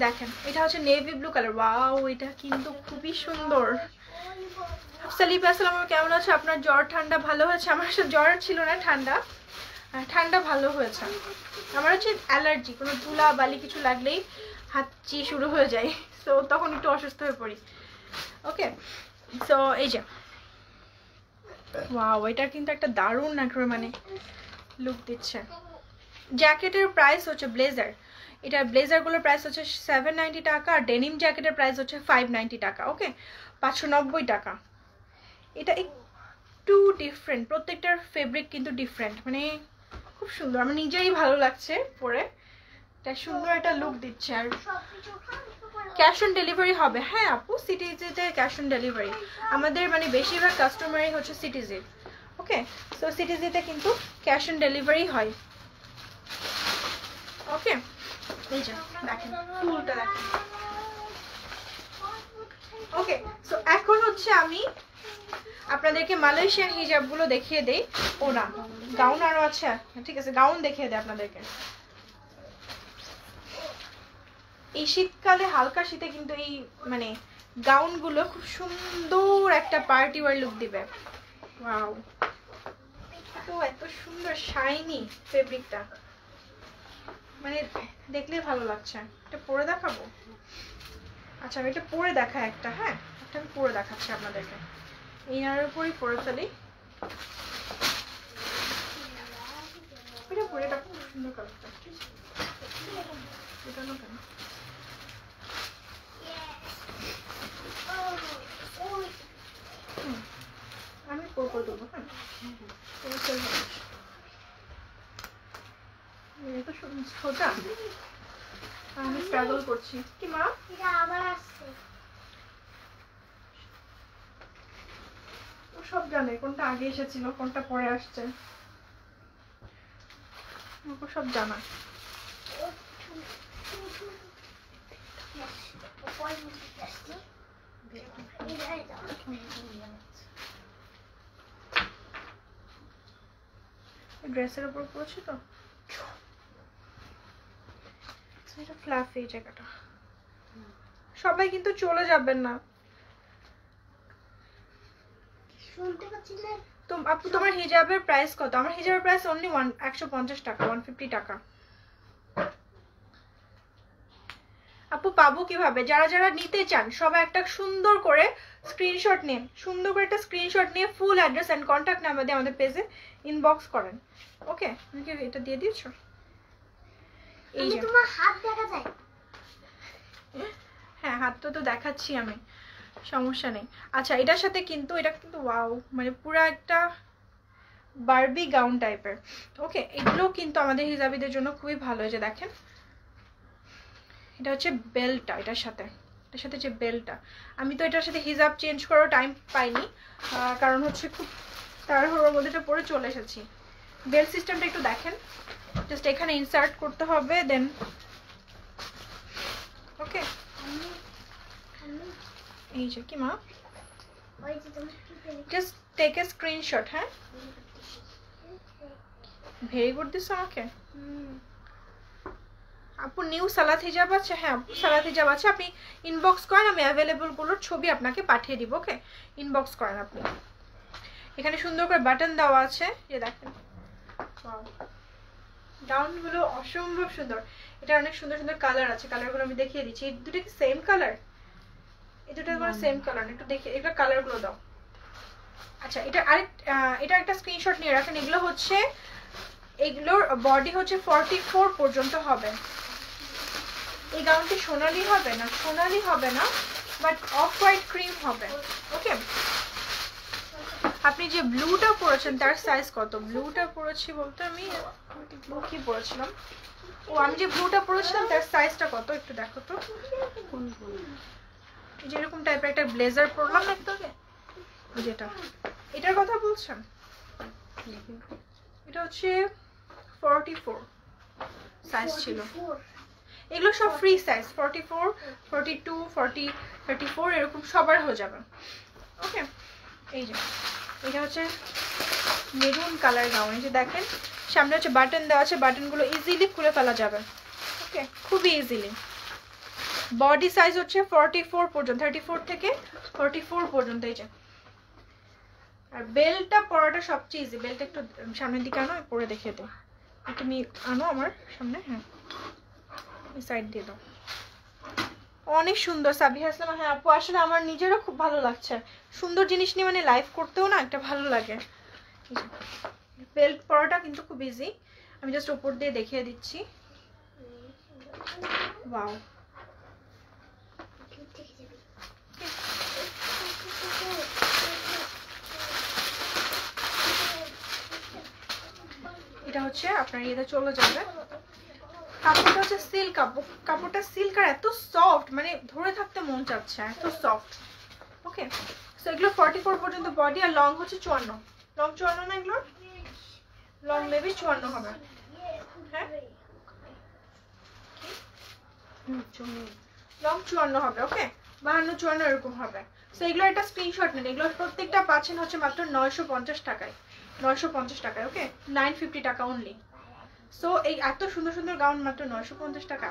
দেখেন, এটা হচ্ছে নেভি ব্লু কালার। ওয়াও, এটা কিন্তু খুবই সুন্দর। সালিফ আসসালাম, কেমন আছে? আপনার জ্বর ঠান্ডা ভালো হয়েছে? আমার সাথে জ্বর ছিল না, ঠান্ডা ভালো হয়েছে। আমার হচ্ছে অ্যালার্জি, কোনো ধুলা বালি কিছু লাগলেই হাঁচি শুরু হয়ে যায়, তো তখন একটু অসুস্থ হয়ে পড়ি। ওকে, সো এই যে ওয়াও, এটা কিন্তু একটা দারুণ একটা মানে লুক দিচ্ছে। জ্যাকেটের প্রাইস হচ্ছে ব্লেজারগুলোর প্রাইস হচ্ছে 790 টাকা, আর ডেনিম জ্যাকেটের প্রাইস হচ্ছে 590 টাকা। ওকে, 590 টাকা। এটা একটু ডিফারেন্ট, প্রত্যেকটার ফেব্রিক কিন্তু ডিফারেন্ট, মানে খুব সুন্দর, আমার নিজেরই ভালো লাগছে পরে, এটা সুন্দর একটা লুক দিচ্ছে। আর ক্যাশ অন ডেলিভারি হবে। হ্যাঁ আপু, সিটিজিতে ক্যাশ অন ডেলিভারি আমাদের মানে বেশিরভাগ কাস্টমারই হচ্ছে সিটিজি। ওকে, সো সিটিজিতে কিন্তু ক্যাশ অন ডেলিভারি হয়। ওকে, এই যে দেখেন ফুলটা দেখেন। ওকে, সো এখন হচ্ছে আমি আপনাদেরকে মালয়েশিয়ান হিজাবগুলো দেখিয়ে দেই। ও না, গাউন আরো আছে, ঠিক আছে গাউন দেখিয়ে দেয় আপনাদেরকে। এই শীতকালে, হালকা শীতে কিন্তু এই মানে গাউনগুলো খুব সুন্দর একটা পার্টি ওয়্যার লুক দিবে। ওয়াও, তো এত সুন্দর শাইনি ফেব্রিকটা, মানে দেখলেই ভালো লাগছে। এটা পরে দেখাবো? আচ্ছা আমি এটা পরে দেখাই একটা, হ্যাঁ একটা আমি পরে দেখাচ্ছি আপনাদেরকে। ইনার উপরই পরে ফেলি। এটা পরে, এটা খুব সুন্দর কালারটা। এটা না কেন আমি পরে করে দেবো, হ্যাঁ এটা সোজা। আমি স্ট্রাগল করছি। কি মা? এটা আবার আসছে। ও সব জানে কোনটা আগে এসেছিল, কোনটা পরে আসছে, ও সব জানা। ড্রেসের উপর পড়ছি তো, এটা ফ্লাফি জায়গাটা। সবাই কিন্তু চলে যাবেন না। তো আপু তোমার হিজাবের প্রাইস কত? আমার হিজাবের প্রাইস অনলি 150 টাকা, 150 টাকা। আপু পাবো কিভাবে? যারা যারা নিতে চান সবাই একটা সুন্দর করে স্ক্রিনশট নিন, সুন্দর করে একটা স্ক্রিনশট নিয়ে full address and contact number দিয়ে আমাদের পেজে ইনবক্স করেন। ওকে, তুমি কি এটা দিয়ে দিয়েছো? এই যে তোমার হাত দেখা যায়। হ্যাঁ হাতটা তো দেখাচ্ছি আমি, সমস্যা নেই। আচ্ছা এটার সাথে কিন্তু, এটা কিন্তু ওয়াও, মানে পুরো একটা বারবি গাউন টাইপের। ওকে, এগুলো কিন্তু আমাদের হিজাবিদের জন্য খুবই ভালো হয়েছে। দেখেন এটা হচ্ছে বেল্টটা, এটার সাথে যে বেল্টটা, আমি তো এটার সাথে হিজাব চেঞ্জ করার টাইম পাইনি, কারণ হচ্ছে খুব তাড়াহুড়োর মধ্যে এটা পরে চলে এসেছি। বেল্ট সিস্টেমটা একটু দেখেন, জাস্ট এখানে ইনসার্ট করতে হবে, দেন ওকে। এই যে কি মা, জাস্ট টেক এ স্ক্রিনশট। হ্যাঁ ভেরি গুড দিস আমাকে। আপু নিউ সালাত হিজাব আছে? হ্যাঁ আপু সালাত হিজাব আছে, আপনি ইনবক্স করেন, আমি অ্যাভেলেবল গুলোর ছবি আপনাকে পাঠিয়ে দিব। ওকে, ইনবক্স করেন আপনি। এখানে সুন্দর করে বাটন দেওয়া আছে, যে দেখেন গাউনগুলো অসম্ভব সুন্দর। এটা অনেক সুন্দর সুন্দর কালার আছে, কালারগুলো আমি দেখিয়ে দিচ্ছি। এই দুটো কি সেম কালার? এই দুটো সেম কালার, একটু দেখে এটা কালারগুলো দাও। আচ্ছা এটা একটা স্ক্রিনশট নিয়ে রাখেন। এগুলো হচ্ছে, এগুলোর বডি হচ্ছে 44 পর্যন্ত হবে। এই গাউনটি সোনালি হবে না, সোনালি হবে না, বাট অফ হোয়াইট ক্রিম হবে। ওকে, আপনি যে ব্লুটা পরেছেন তার সাইজ কত? ব্লুটা পরেছি বলতে আমি ব্লু কি পরেছিলাম, ও আমি যে ব্লুটা পরেছিলাম তার সাইজটা কত একটু দেখো তো। এই যে এরকম টাইপের একটা ব্লেজার পরলাম না একটু আগে, যেটা এটার কথা বলছেন, এটা হচ্ছে 44 সাইজ ছিল। এগুলো সব ফ্রি সাইজ, 44, 42, 40, 34 এরকম সবার হয়ে যাবে। ওকে, এই যে এটা হচ্ছে মেরুন কালার গাউন। এই যে দেখেন সামনে হচ্ছে বাটন দেওয়া আছে, বাটনগুলো ইজিলি খুলে ফেলা যাবে। ওকে, খুবই ইজিলি। বডি সাইজ হচ্ছে 44 পর্যন্ত, 34 থেকে 44 পর্যন্ত। এই যে আর বেল্টটা পরাটা সবচেয়ে ইজি। বেল্ট একটু সামনের দিকে আনো, পরে দেখিয়ে দাও। তুমি আনো আমার সামনে, হ্যাঁ এই সাইড দিয়ে দাও। অনেক সুন্দর সাবিহা ইসলাম। হ্যাঁ আপু আসলে আমার নিজেরও খুব ভালো লাগছে, সুন্দর জিনিস নিয়ে মানে লাইভ করতেও না একটা ভালো লাগে। বেল্ট পরাটা কিন্তু খুব ইজি, আমি জাস্ট উপর দিয়ে দেখিয়ে দিচ্ছি। ওয়াও, এটা হচ্ছে আপনার ইয়েতে চলে যাবে। কাপড়টা হচ্ছে সিল্ক কাপড়, কাপড়টা সিল্ক আর এত সফট, মানে ধরে থাকতে মন চাচ্ছে, এত সফট। ওকে, সো এগুলো 44 পর্যন্ত বডি, আর লং হচ্ছে 54। লং 54 না এগুলো? লং মেবি 54 হবে। হ্যাঁ লং 54 হবে। ওকে, 52, 54 এরকম হবে। সো এগুলো একটা স্ক্রিনশট নেন, এগুলো প্রত্যেকটা পাচ্ছেন হচ্ছে মাত্র 950 টাকায়, 950 টাকায়। ওকে, 950 টাকা অনলি। সো এই এত সুন্দর সুন্দর গাউন মাত্র 950 টাকা,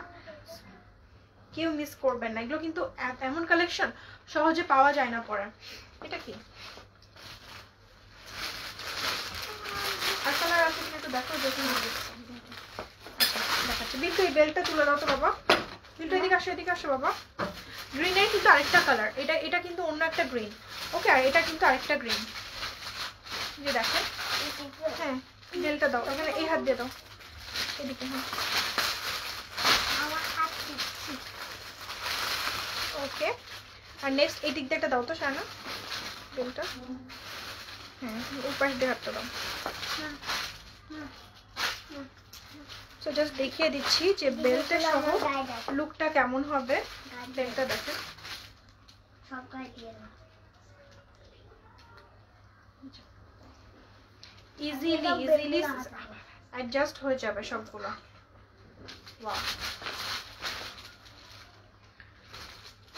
কেউ মিস করবেন না। এগুলো কিন্তু এমন কালেকশন সহজে পাওয়া যায় না পরে। এটা কি আর কালার আছে কিনা একটু দেখো, দেখে দেখাচ্ছি। বিল্টু এই বেলটা তুলে দাও তো বাবা, বিল্টু এদিকে আসো, এদিকে আসো বাবা। গ্রিনের কিন্তু আরেকটা কালার, এটা কিন্তু অন্য একটা গ্রিন। ওকে, আর এটা কিন্তু আরেকটা গ্রিন, যে দেখেন। হ্যাঁ বেলটা দাও, এখানে এই হাত দিয়ে দাও, এদিকে। হ্যাঁ ওকে, আর নেক্সট এই দিক দিয়ে একটা দাও তো শানা বেলটা। হ্যাঁ উপাস দিয়ে হাতটা দাও। সো জাস্ট দেখিয়ে দিচ্ছি যে বেলটা সহ লুকটা কেমন হবে। বেলটা দেখেন, ইজিলি অ্যাডজাস্ট হয়ে যাবে সবগুলো। ওয়াও,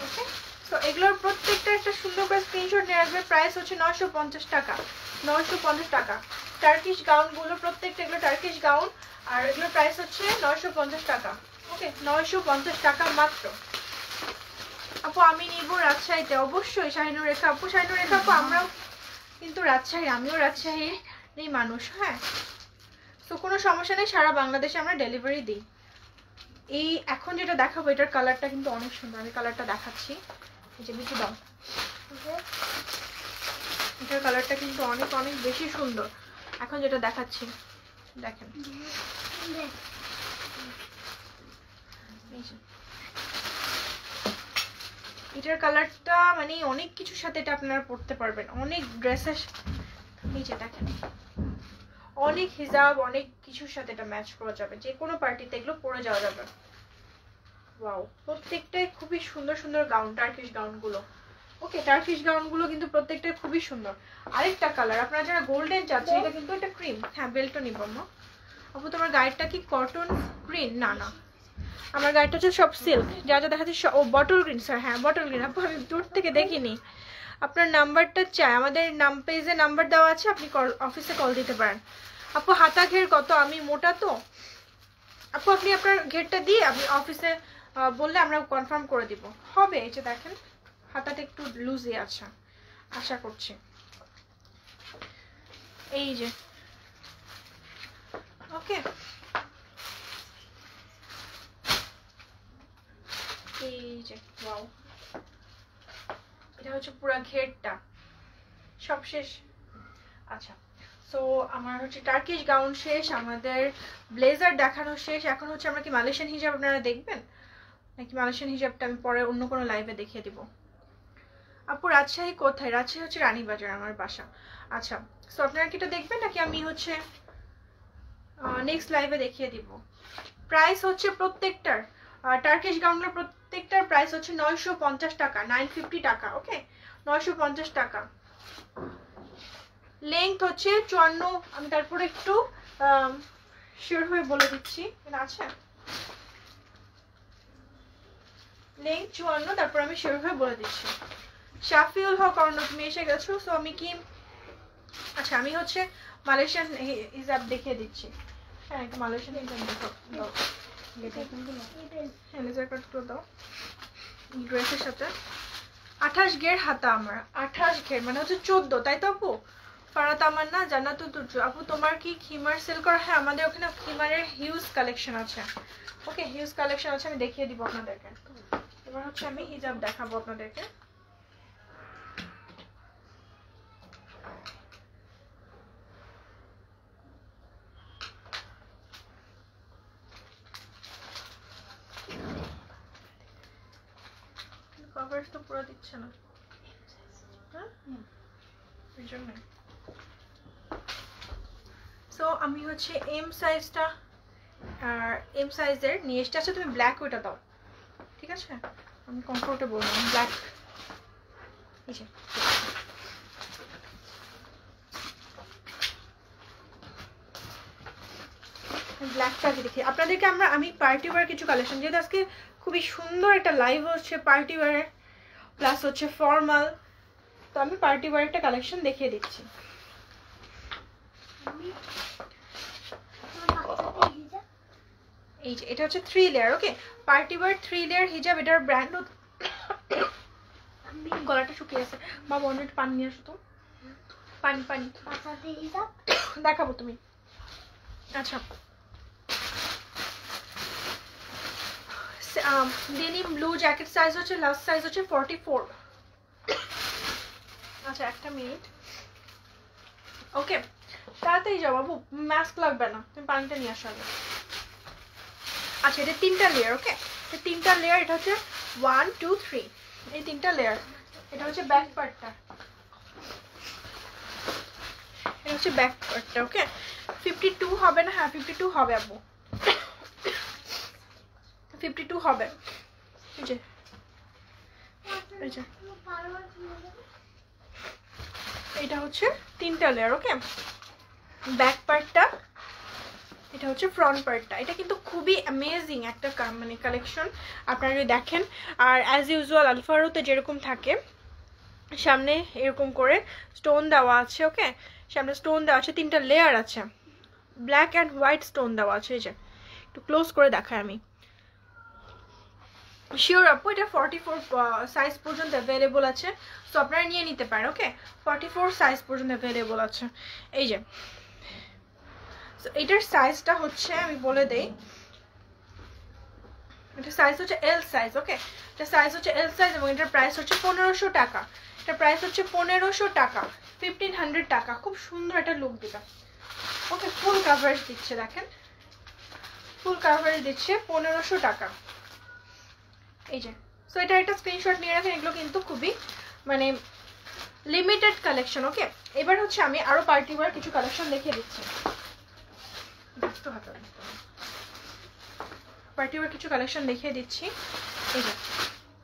ওকে। সো এগুলোর প্রত্যেকটা একটা সুন্দর করে স্ক্রিনশট নিয়ে রাখবে। প্রাইস হচ্ছে 950 টাকা, 950 টাকা। টার্কিশ গাউনগুলো প্রত্যেকটা, এগুলো টার্কিশ গাউন, আর এগুলোর প্রাইস হচ্ছে 950 টাকা। ওকে, 950 টাকা মাত্র। আপু আমি নিব রাজশাহীতে, অবশ্যই শাহিনুর রেখা আপু, শাহিনুর রেখা আপু আমরাও কিন্তু রাজশাহী, আমিও রাজশাহীর এই মানুষ। হ্যাঁ, তো কোনো সমস্যা নেই, সারা বাংলাদেশে আমরা ডেলিভারি দিই। এই এখন যেটা দেখাবো এটার কালারটা কিন্তু অনেক সুন্দর, আমি কালারটা দেখাচ্ছি। এই যে বিচি দাও, এটার কালারটা কিন্তু অনেক অনেক বেশি সুন্দর। এখন যেটা দেখাচ্ছি দেখেন, এটার কালারটা মানে অনেক কিছুর সাথে এটা আপনারা পরতে পারবেন, অনেক ড্রেসের নিচে দেখেন, অনেক হিজাব, অনেক কিছুর সাথে এটা ম্যাচ করা যাবে, যে কোনো পার্টিতে এগুলো পরে যাওয়া যাবে। ওয়াও, প্রত্যেকটাই খুবই সুন্দর সুন্দর গাউন, টার্কিশ গাউনগুলো। ওকে, টার্কিশ গাউনগুলো কিন্তু প্রত্যেকটাই খুবই সুন্দর। আরেকটা কালার আপনারা যারা গোল্ডেন চাচ্ছেন, এটা কিন্তু এটা ক্রিম। হ্যাঁ বেল্টও নিব না আপু। তোমার গায়েরটা কি কটন গ্রিন? না না, আমার গায়েরটা হচ্ছে সব সিল্ক। যা যা দেখাচ্ছে ও বটল গ্রিন স্যার। হ্যাঁ বটল গ্রিন আপু, আমি দূর থেকে দেখিনি। আপনার নাম্বারটা চাই, আমাদের পেজে নাম্বার দেওয়া আছে, আপনি অফিসে কল দিতে পারেন। আপু হাতা ঘের কত? আমি মোটা তো আপু, আপনি আপনার ঘেরটা দিয়ে আপনি অফিসে বললে আমরা কনফার্ম করে দিব। হবে, এই যে দেখেন হাতাটা একটু লুজই আছে, আশা করছি। এই যে ওকে, এই যে ওয়াও, এটা হচ্ছে পুরো ঘেরটা সব শেষ। আচ্ছা, সো আমার হচ্ছে টার্কিশ গাউন শেষ, আমাদের ব্লেজার দেখানো শেষ। এখন হচ্ছে আমরা কি মালয়েশিয়ান হিজাব আপনারা দেখবেন নাকি? মালয়েশিয়ান হিজাবটা আমি পরে অন্য কোনো লাইভে দেখিয়ে দিব। আপু রাজশাহী কোথায়? রাজশাহী হচ্ছে রানীবাজার আমার বাসা। আচ্ছা, সো আপনারা কি এটা দেখবেন নাকি আমি হচ্ছে নেক্সট লাইভে দেখিয়ে দিব? প্রাইস হচ্ছে প্রত্যেকটার টার্কিশ গাউনগুলোর প্রত্যেকটার প্রাইস হচ্ছে 950 টাকা, 950 টাকা। ওকে, 950 টাকা। লেংথ হচ্ছে 54, আমি তারপরে একটু শিওর হয়ে বলে দিচ্ছি। এটা আছে লেংথ 54, তারপর আমি শিওর হয়ে বলে দিচ্ছি। শাফিউল হক অর্ণ, তুমি এসে গেছো। সো আমি কি, আচ্ছা আমি হচ্ছে মালয়েশিয়ান হিজাব দেখিয়ে দিচ্ছি। হ্যাঁ একটা মালয়েশিয়ান হিজাব দেখো দাও, হ্যাঁ লেজার কাট করে দাও ড্রেসের সাথে। 28 ঘের হাতা আমার, 28 ঘের মানে হচ্ছে 14, তাই তো আপু? ফারাত আমার না, জান্নাত তুর্য আপু তোমার কি খিমার সেল করা? হ্যাঁ আমাদের ওখানে খিমারের হিউজ কালেকশন আছে। ওকে, হিউজ কালেকশন আছে, আমি দেখিয়ে দিব আপনাদেরকে। এবার হচ্ছে আমি হিজাব দেখাবো আপনাদেরকে। কভার তো পুরো দিচ্ছে না, হ্যাঁ এই জন্য। সো আমি হচ্ছে এম সাইজটা আর এম সাইজের নিয়ে এসেছি। আচ্ছা তুমি ব্ল্যাক ওইটা দাও, ঠিক আছে? আমি কমফোর্টেবল না ব্ল্যাক। এই যে ব্ল্যাকটা আগে দেখি আপনাদেরকে। আমি পার্টি ওয়্যার কিছু কালেকশন, যেহেতু আজকে খুবই সুন্দর একটা লাইভ হচ্ছে পার্টি ওয়্যার প্লাস হচ্ছে ফর্মাল, আমি পার্টি ওয়্যার একটা কালেকশন দেখিয়ে দিচ্ছি। এই যে এটা হচ্ছে 3 লেয়ার, ওকে, পার্টি ওয়্যার 3 লেয়ার হিজাব। এটার ব্র্যান্ড গলাটা শুকিয়ে আছে, বাবা অন্য একটু পানি নিয়ে আসো তো, পানি পানি দেখাবো তুমি। আচ্ছা, ডেনিম ব্লু জ্যাকেট সাইজ হচ্ছে, লাস্ট সাইজ হচ্ছে 44। আচ্ছা একটা মিনিট, ওকে তাড়াতাড়ি যাও বাবু, মাস্ক লাগবে না, তুমি পানিটা নিয়ে আসো আগে। আচ্ছা এটা 3টা লেয়ার, ওকে, এটা 3টা লেয়ার। এটা হচ্ছে 1 2 3, এই 3টা লেয়ার। এটা হচ্ছে ব্যাক পার্টটা, এটা হচ্ছে ব্যাক পার্টটা, ওকে। 52 হবে না? হ্যাঁ 52 হবে আপু, 52 হবে। এই যে এই যে এটা হচ্ছে 3টা লেয়ার, ওকে, ব্যাক পার্টটা, এটা হচ্ছে ফ্রন্ট পার্টটা। এটা কিন্তু খুবই অ্যামেজিং একটা মানে কালেকশন, আপনারা যদি দেখেন। আর অ্যাজ ইউজুয়াল আলফারোতে যেরকম থাকে, সামনে এরকম করে স্টোন দেওয়া আছে, ওকে, সামনে স্টোন দেওয়া আছে, 3টা লেয়ার আছে, ব্ল্যাক অ্যান্ড হোয়াইট স্টোন দেওয়া আছে। এই যে একটু ক্লোজ করে দেখাই আমি। শিওর আপু এটা 44 সাইজ পর্যন্ত অ্যাভেলেবল আছে, সো আপনারা নিয়ে নিতে পারেন, ওকে, 44 সাইজ পর্যন্ত অ্যাভেলেবল আছে। এই যে সো এটার সাইজটা হচ্ছে, আমি বলে দেই, এটা সাইজ হচ্ছে এল সাইজ, ওকে, এটা সাইজ হচ্ছে এল সাইজ এবং এটার প্রাইস হচ্ছে 1500 টাকা। এটার প্রাইস হচ্ছে 1500 টাকা, 1500 টাকা। খুব সুন্দর একটা লুক দিবে, ওকে, ফুল কাভারেজ দিচ্ছে, দেখেন ফুল কাভারেজ দিচ্ছে 1500 টাকা। এই যে সো এটা একটা স্ক্রিনশট নিয়ে রাখেন, এগুলো কিন্তু খুবই মানে লিমিটেড কালেকশন, ওকে। এবার হচ্ছে আমি আরো পার্টি ওয়্যার কিছু কালেকশন দেখিয়ে দিচ্ছি, পার্টি ওয়্যার কিছু কালেকশন দেখিয়ে দিচ্ছি। এই যে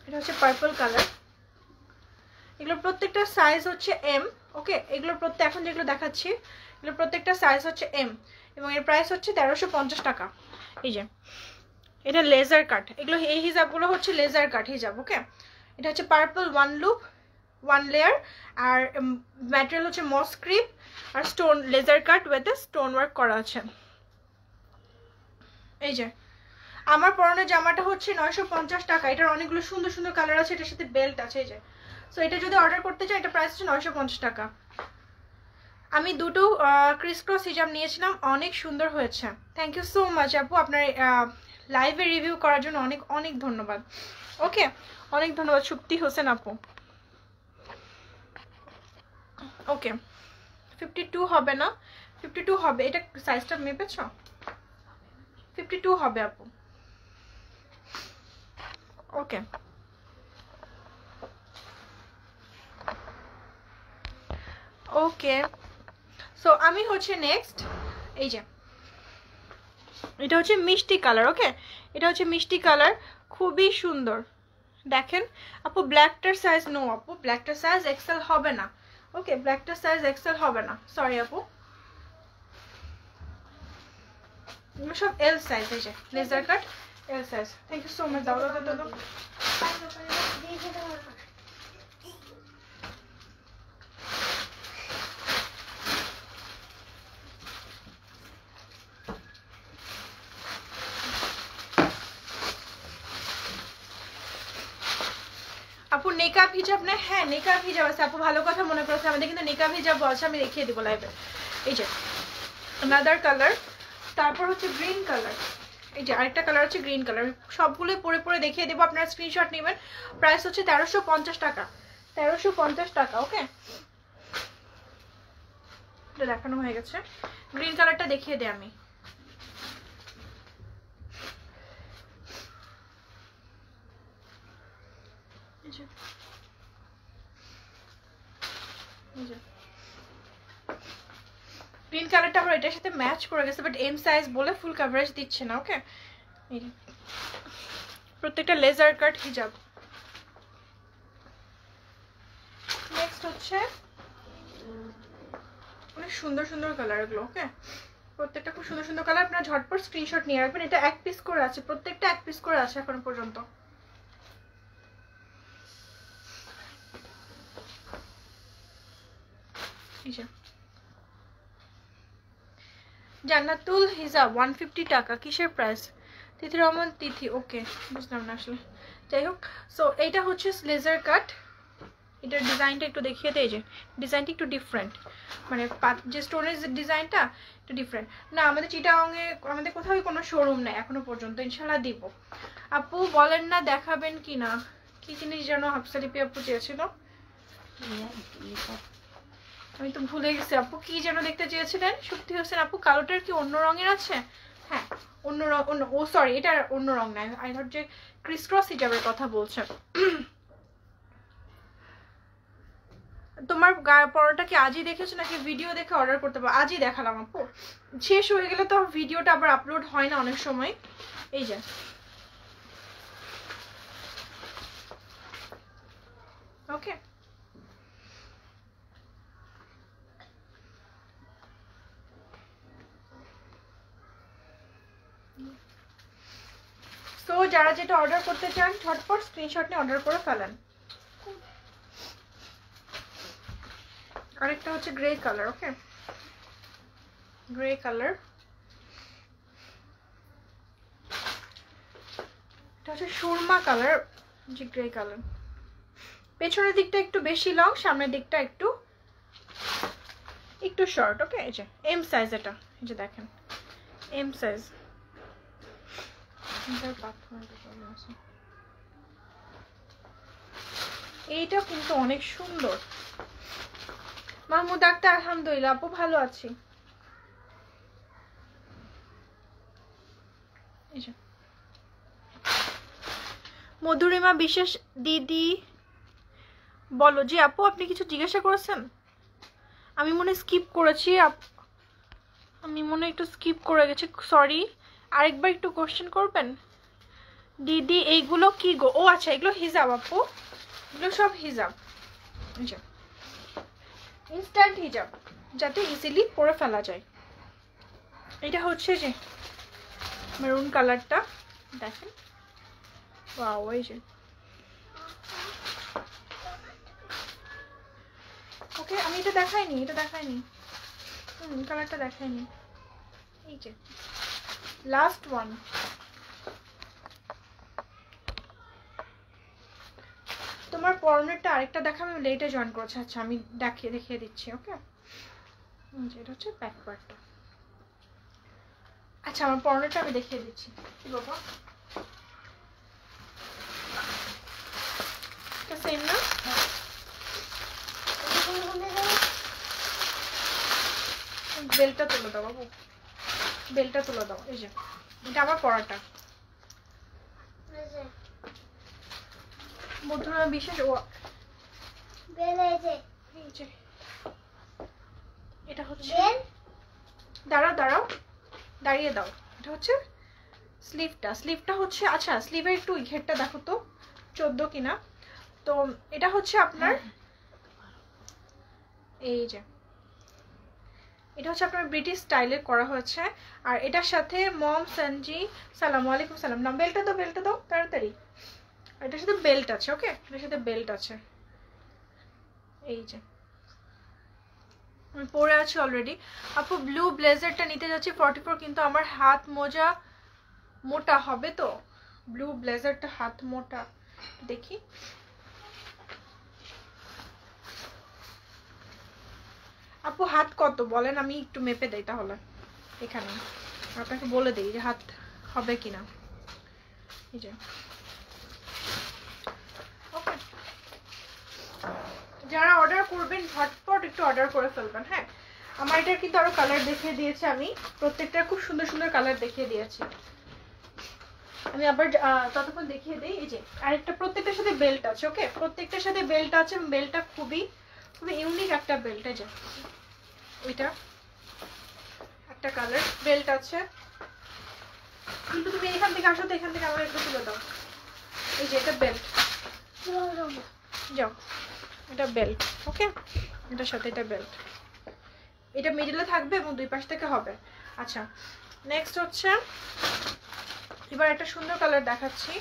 এটা হচ্ছে পার্পল কালার, এগুলোর প্রত্যেকটা সাইজ হচ্ছে এম, ওকে, এগুলোর এখন যেগুলো দেখাচ্ছি এগুলোর প্রত্যেকটা সাইজ হচ্ছে এম এবং এর প্রাইস হচ্ছে 1350 টাকা। এই যে এটা লেজার কাট, এগুলো এই হিজাবগুলো হচ্ছে লেজার কাট হিজাব, ওকে। এটা হচ্ছে পার্পল 1 লুপ 1 লেয়ার, আর ম্যাটেরিয়াল হচ্ছে মস ক্রিপ আর stone laser cut with stone work করা আছে। এই যে আমার পরনের জামাটা হচ্ছে 950 টাকা, এটার অনেকগুলো সুন্দর সুন্দর কালার আছে, এটার সাথে বেল্ট আছে। এই যে সো এটা যদি অর্ডার করতে চাই, এটা প্রাইস হচ্ছে 950 টাকা। আমি দুটো ক্রিস ক্রস হিজাব নিয়েছিলাম, অনেক সুন্দর হয়েছে। থ্যাংক ইউ সো মাচ আপু, আপনার লাইভে রিভিউ করার জন্য অনেক অনেক ধন্যবাদ, ওকে, অনেক ধন্যবাদ সুপ্তি হোসেন আপু, ওকে। 52 হবে না? 52 হবে, এটা সাইজটা মেপেছ? 52 হবে আপু, ওকে। ওকে সো আমি হচ্ছে নেক্সট, এই যে এটা হচ্ছে মিষ্টি কালার, ওকে, এটা হচ্ছে মিষ্টি কালার, খুবই সুন্দর। দেখেন আপু ব্ল্যাকটার সাইজ নো আপু, ব্ল্যাকটার সাইজ এক্সেল হবে না, ওকে, ব্ল্যাকটার সাইজ এক্সেল হবে না, সরি আপু, এগুলো সব এল সাইজ। এই যে laser cut L size. Thank you so much, দাও দাও দাও দাও। আপু নেকাব হিজাব না? হ্যাঁ নেকাব হিজাব আছে আপু, ভালো কথা মনে করেছে, আমাদের কিন্তু নেকাব হিজাব আছে, আমি দেখিয়ে দিব লাইভে। এই যে আনাদার কালার, তারপর হচ্ছে গ্রিন কালার, এই যে আরেকটা কালার হচ্ছে গ্রিন কালার, সবগুলোই পরে পরে দেখিয়ে দেবো, আপনারা স্ক্রিনশট নেবেন। প্রাইস হচ্ছে 1350 টাকা, 1350 টাকা, ওকে। এটা দেখানো হয়ে গেছে, গ্রিন কালারটা দেখিয়ে দিই আমি। গ্রিন কালারটা আমার এটার সাথে ম্যাচ করে গেছে, বাট এম সাইজ বলে ফুল কভারেজ দিচ্ছে না, ওকে। প্রত্যেকটা লেজার কাট হিজাব। নেক্সট হচ্ছে অনেক সুন্দর সুন্দর কালার এগুলো, ওকে, প্রত্যেকটা খুব সুন্দর সুন্দর কালার, আপনারা ঝটপট স্ক্রিনশট নিয়ে রাখবেন। এটা এক পিস করে আছে, প্রত্যেকটা এক পিস করে আছে এখন পর্যন্ত। এই যে জান্নাতুল হিজাব 150 টাকা। কিসের প্রাইস? তিথি রহমান তিথি, ওকে বুঝলাম না আসলে, যাই হোক। সো এইটা হচ্ছে লেজার কাট, এটার ডিজাইনটা একটু দেখিয়ে দেয়, যে ডিজাইনটা একটু ডিফারেন্ট, মানে যে স্টোনের ডিজাইনটা একটু ডিফারেন্ট। না আমাদের চিটাগাংয়ে আমাদের কোথাও কোনো শোরুম নেই এখনো পর্যন্ত, ইনশাল্লাহ দিব। আপু বলেন না দেখাবেন কি না, কি জিনিস যেন হাফসালিপি আপু চেয়েছিল, আমি তো ভুলে গেছি আপু কি যেন দেখতে চেয়েছিলেন। শক্তি হোসেন আপু কালোটার কি অন্য রঙের আছে? হ্যাঁ অন্য রং, অন্য, ও সরি এটা অন্য রং নাই, আই থট যে ক্রিস ক্রস হিজাবের কথা বলছেন। তোমার পরোটা কি আজই দেখেছো নাকি ভিডিও দেখে অর্ডার করতে পারো? আজই দেখালাম আপু, শেষ হয়ে গেলে তো ভিডিওটা আবার আপলোড হয় না অনেক সময়। এই যে ওকে, তো যারা যেটা অর্ডার করতে চান ঝটপট স্ক্রিনশট নিয়ে অর্ডার করে ফেলেন। আরেকটা হচ্ছে গ্রে কালার, ওকে গ্রে কালার, এটা হচ্ছে সুরমা কালার, যে গ্রে কালার। পেছনের দিকটা একটু বেশি লং, সামনের দিকটা একটু একটু শর্ট, ওকে। এই যে এম সাইজ, এটা এই যে দেখেন এম সাইজ। এইটা কিন্তু অনেক সুন্দর। মাহমুদ আক্তার আলহামদুলিল্লাহ আপু ভালো আছি। মধুরিমা বিশ্বাস দিদি বলো। জি আপু আপনি কিছু জিজ্ঞাসা করেছেন? আমি মনে স্কিপ করেছি, আমি মনে একটু স্কিপ করে গেছি, সরি। আরেকবার একটু কোশ্চেন করবেন দিদি। এইগুলো কি গো? ও আচ্ছা এগুলো হিজাব আপু, এগুলো সব হিজাব, ইনস্ট্যান্ট হিজাব, যাতে ইজিলি পরে ফেলা যায়। এটা হচ্ছে যে মেরুন কালারটা দেখেন, ওয়াও এই যে ওকে। আমি এটা দেখাইনি, এটা দেখাইনি, কালারটা দেখাইনি। এই যে লাস্ট ওয়ান, তোমার পরনেরটা আরেকটা দেখাবো, আমি লেটে জয়েন করেছি। আচ্ছা আমি দেখিয়ে দিচ্ছি, ওকে। এটা হচ্ছে ব্যাক পার্টটা। আচ্ছা আমার পরনেরটা আমি দেখিয়ে দিচ্ছি। কি বাবা এটা সেম না? বেলটা তুলে দাও বাবু, বেলটা তুলে দাও। এই যে এটা আমার পরাটা, মধুরা বিশেষ। ও এটা হচ্ছে, দাঁড়াও দাঁড়িয়ে দাও। এটা হচ্ছে স্লিভটা হচ্ছে, আচ্ছা স্লিভের একটু ঘেরটা দেখো তো 14 কিনা। তো এটা হচ্ছে আপনার এই যে এটা হচ্ছে আপনার ব্রিটিশ স্টাইলে করা হয়েছে। আর এটার সাথে মম সঞ্জি সালাম আলাইকুম সালাম, না বেল্টটা দাও তাড়াতাড়ি। এটার সাথে বেল্ট আছে, ওকে এটার সাথে বেল্ট আছে। এই যে আমি পরে আছি অলরেডি। আপু ব্লু ব্লেজারটা নিতে যাচ্ছি 44, কিন্তু আমার হাত মোজা মোটা হবে তো? ব্লু ব্লেজারটা হাত মোটা, দেখি। আপু হাত কত বলেন, আমি একটু মেপে দেই তাহলে, এখানে আপনাকে বলে দিই যে হাত হবে কিনা। এই যে ওকে, যারা অর্ডার করবেন ঝটপট একটু অর্ডার করে ফেলবেন। হ্যাঁ আমার এটা কিন্তু আরো কালার দেখিয়ে দিয়েছে, আমি প্রত্যেকটা খুব সুন্দর সুন্দর কালার দেখিয়ে দিয়েছি। আমি আবার ততক্ষণ দেখিয়ে দিই। এই যে আরেকটা, প্রত্যেকটার সাথে বেল্ট আছে, ওকে প্রত্যেকটার সাথে বেল্ট আছে। বেল্টটা খুবই ইউনিক একটা বেল্ট। এই যে ওইটা একটা কালার বেল্ট আছে, কিন্তু তুমি এখান থেকে আসো তো, এখান থেকে আমার একটু তুলে দাও। এই যে এটা বেল্ট, যাও এটা বেল্ট, ওকে এটার সাথে এটা বেল্ট, এটা মিডলে থাকবে এবং দুই পাশ থেকে হবে। আচ্ছা নেক্সট হচ্ছে এবার একটা সুন্দর কালার দেখাচ্ছি।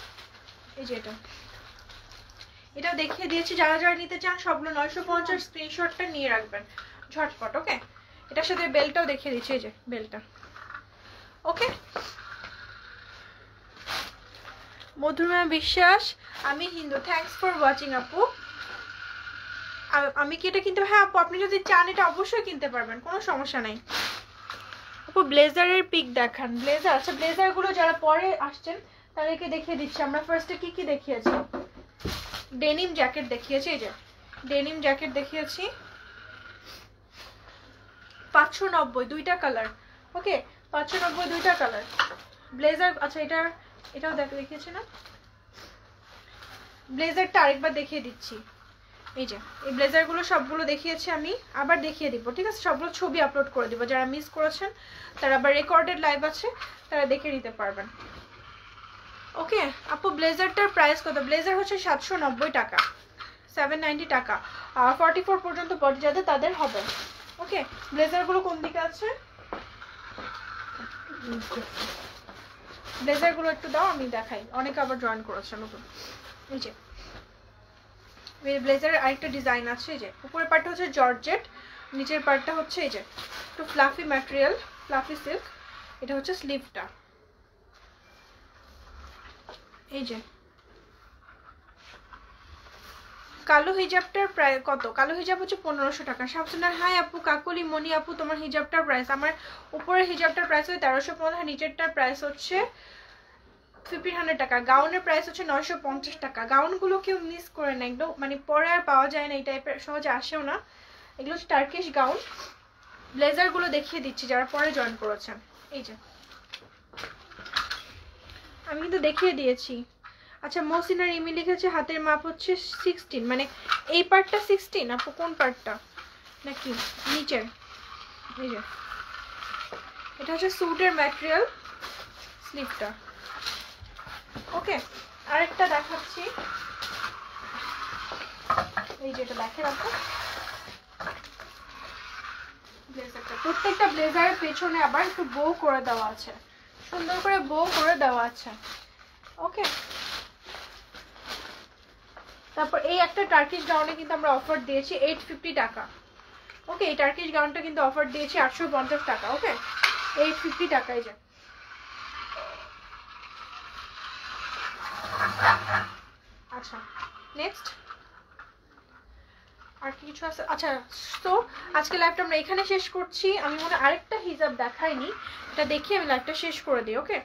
এই যে এটা দেখিয়ে দিয়েছি। যারা যারা নিতে চান সবগুলো 950 স্ক্রিনশটটা নিয়ে রাখবেন, ঝটপট। ওকে, এটার সাথে বেলটাও দেখিয়ে দিচ্ছি, এই যে বেলটা। ওকে, মধুরিমা বিশ্বাস, আমি হিন্দু, থ্যাঙ্কস ফর ওয়াচিং আপু। আমি কি এটা কিনতে? হ্যাঁ আপু, আপনি যদি চান এটা অবশ্যই কিনতে পারবেন, কোনো সমস্যা নাই আপু। ব্লেজারের পিক দেখান। ব্লেজার, আচ্ছা ব্লেজারগুলো যারা পরে আসছেন তাদেরকে দেখিয়ে দিচ্ছি। আমরা ফার্স্টে কি কি দেখিয়েছি? ডেনিম জ্যাকেট দেখিয়েছি, এই যে ডেনিম জ্যাকেট দেখিয়েছি 590, দুইটা কালার। ওকে, 590 দুইটা কালার। ব্লেজার, আচ্ছা এটাও দেখিয়েছি না? ব্লেজারটা আরেকবার দেখিয়ে দিচ্ছি। এই যে এই ব্লেজারগুলো সবগুলো দেখিয়েছি আমি, আবার দেখিয়ে দিব, ঠিক আছে? সবগুলো ছবি আপলোড করে দিব, যারা মিস করেছেন তারা আবার রেকর্ডেড লাইভ আছে, তারা দেখে নিতে পারবেন। ওকে আপু, ব্লেজারটার প্রাইস কত? ব্লেজার হচ্ছে 790 টাকা, 790 টাকা। 44 পর্যন্ত বডি যাদের তাদের হবে। ওকে, ব্লেজারগুলো কোন দিকে আছে? ব্লেজারগুলো একটু দাও, আমি দেখাই। অনেকে আবার জয়েন করেছে নতুন। এই যে ব্লেজারের আরেকটা ডিজাইন আছে, এই যে উপরের পার্টটা হচ্ছে জর্জেট, নিচের পার্টটা হচ্ছে এই যে একটু ফ্লাফি ম্যাটেরিয়াল, ফ্লাফি সিল্ক। এটা হচ্ছে স্লিভটা। এই যে কালো হিজাবটার প্রায় কত? কালো হিজাব হচ্ছে 1500 টাকা। শামসুনার হাই আপু, কাকলি মনি আপু, তোমার হিজাবটার প্রাইস? আমার উপরের হিজাবটার প্রাইস হচ্ছে 1350, নিচেরটার প্রাইস হচ্ছে 1500 টাকা। গাউনের প্রাইস হচ্ছে 950 টাকা। গাউনগুলো কেউ মিস করে না, একদম মানে পরে আর পাওয়া যায় না, এই টাইপের সহজে আসেও না। এগুলো হচ্ছে টার্কিশ গাউন। ব্লেজারগুলো দেখিয়ে দিচ্ছি যারা পরে জয়েন করেছেন। এই যে আমি কিন্তু দেখিয়ে দিয়েছি। আচ্ছা, মহসিনা রিমি লিখেছে হাতের মাপ হচ্ছে 16, মানে এই পার্টটা 16 আপু? কোন পার্টটা? নাকি নিচের? এই যে এটা হচ্ছে স্যুটের ম্যাটেরিয়াল, স্লিভটা। ওকে, আরেকটা দেখাচ্ছি, এই যে এটা দেখেন আপু ব্লেজারটা। প্রত্যেকটা ব্লেজারের পেছনে আবার একটু বো করে দেওয়া আছে, সুন্দর করে বো করে দেওয়া আছে। ওকে, তারপর এই একটা টার্কিশ গাউনে কিন্তু আমরা অফার দিয়েছি 850 টাকা। ওকে, এই টার্কিশ গাউনটা কিন্তু অফার দিয়েছি 850 টাকা। ওকে, 850 টাকায়। যে আচ্ছা, নেক্সট আর কিছু আছে? আচ্ছা, তো আজকে লাইভটা আমরা এখানে শেষ করছি। আমি মনে আরেকটা হিজাব দেখাইনি, এটা দেখিয়ে আমি লাইভটা শেষ করে দিই। ওকে,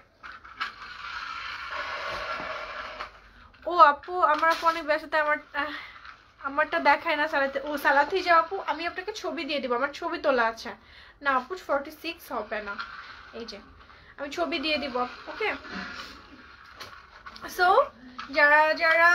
ও আপু আমার আপু অনেক ব্যস্ত, আমারটা দেখায় না সালাতে। ও সালাতে হিজাব আপু, আমি আপনাকে ছবি দিয়ে দিব, আমার ছবি তোলা আছে না আপু। 46 হবে না, এই যে আমি ছবি দিয়ে দিব। ওকে, সো যারা যারা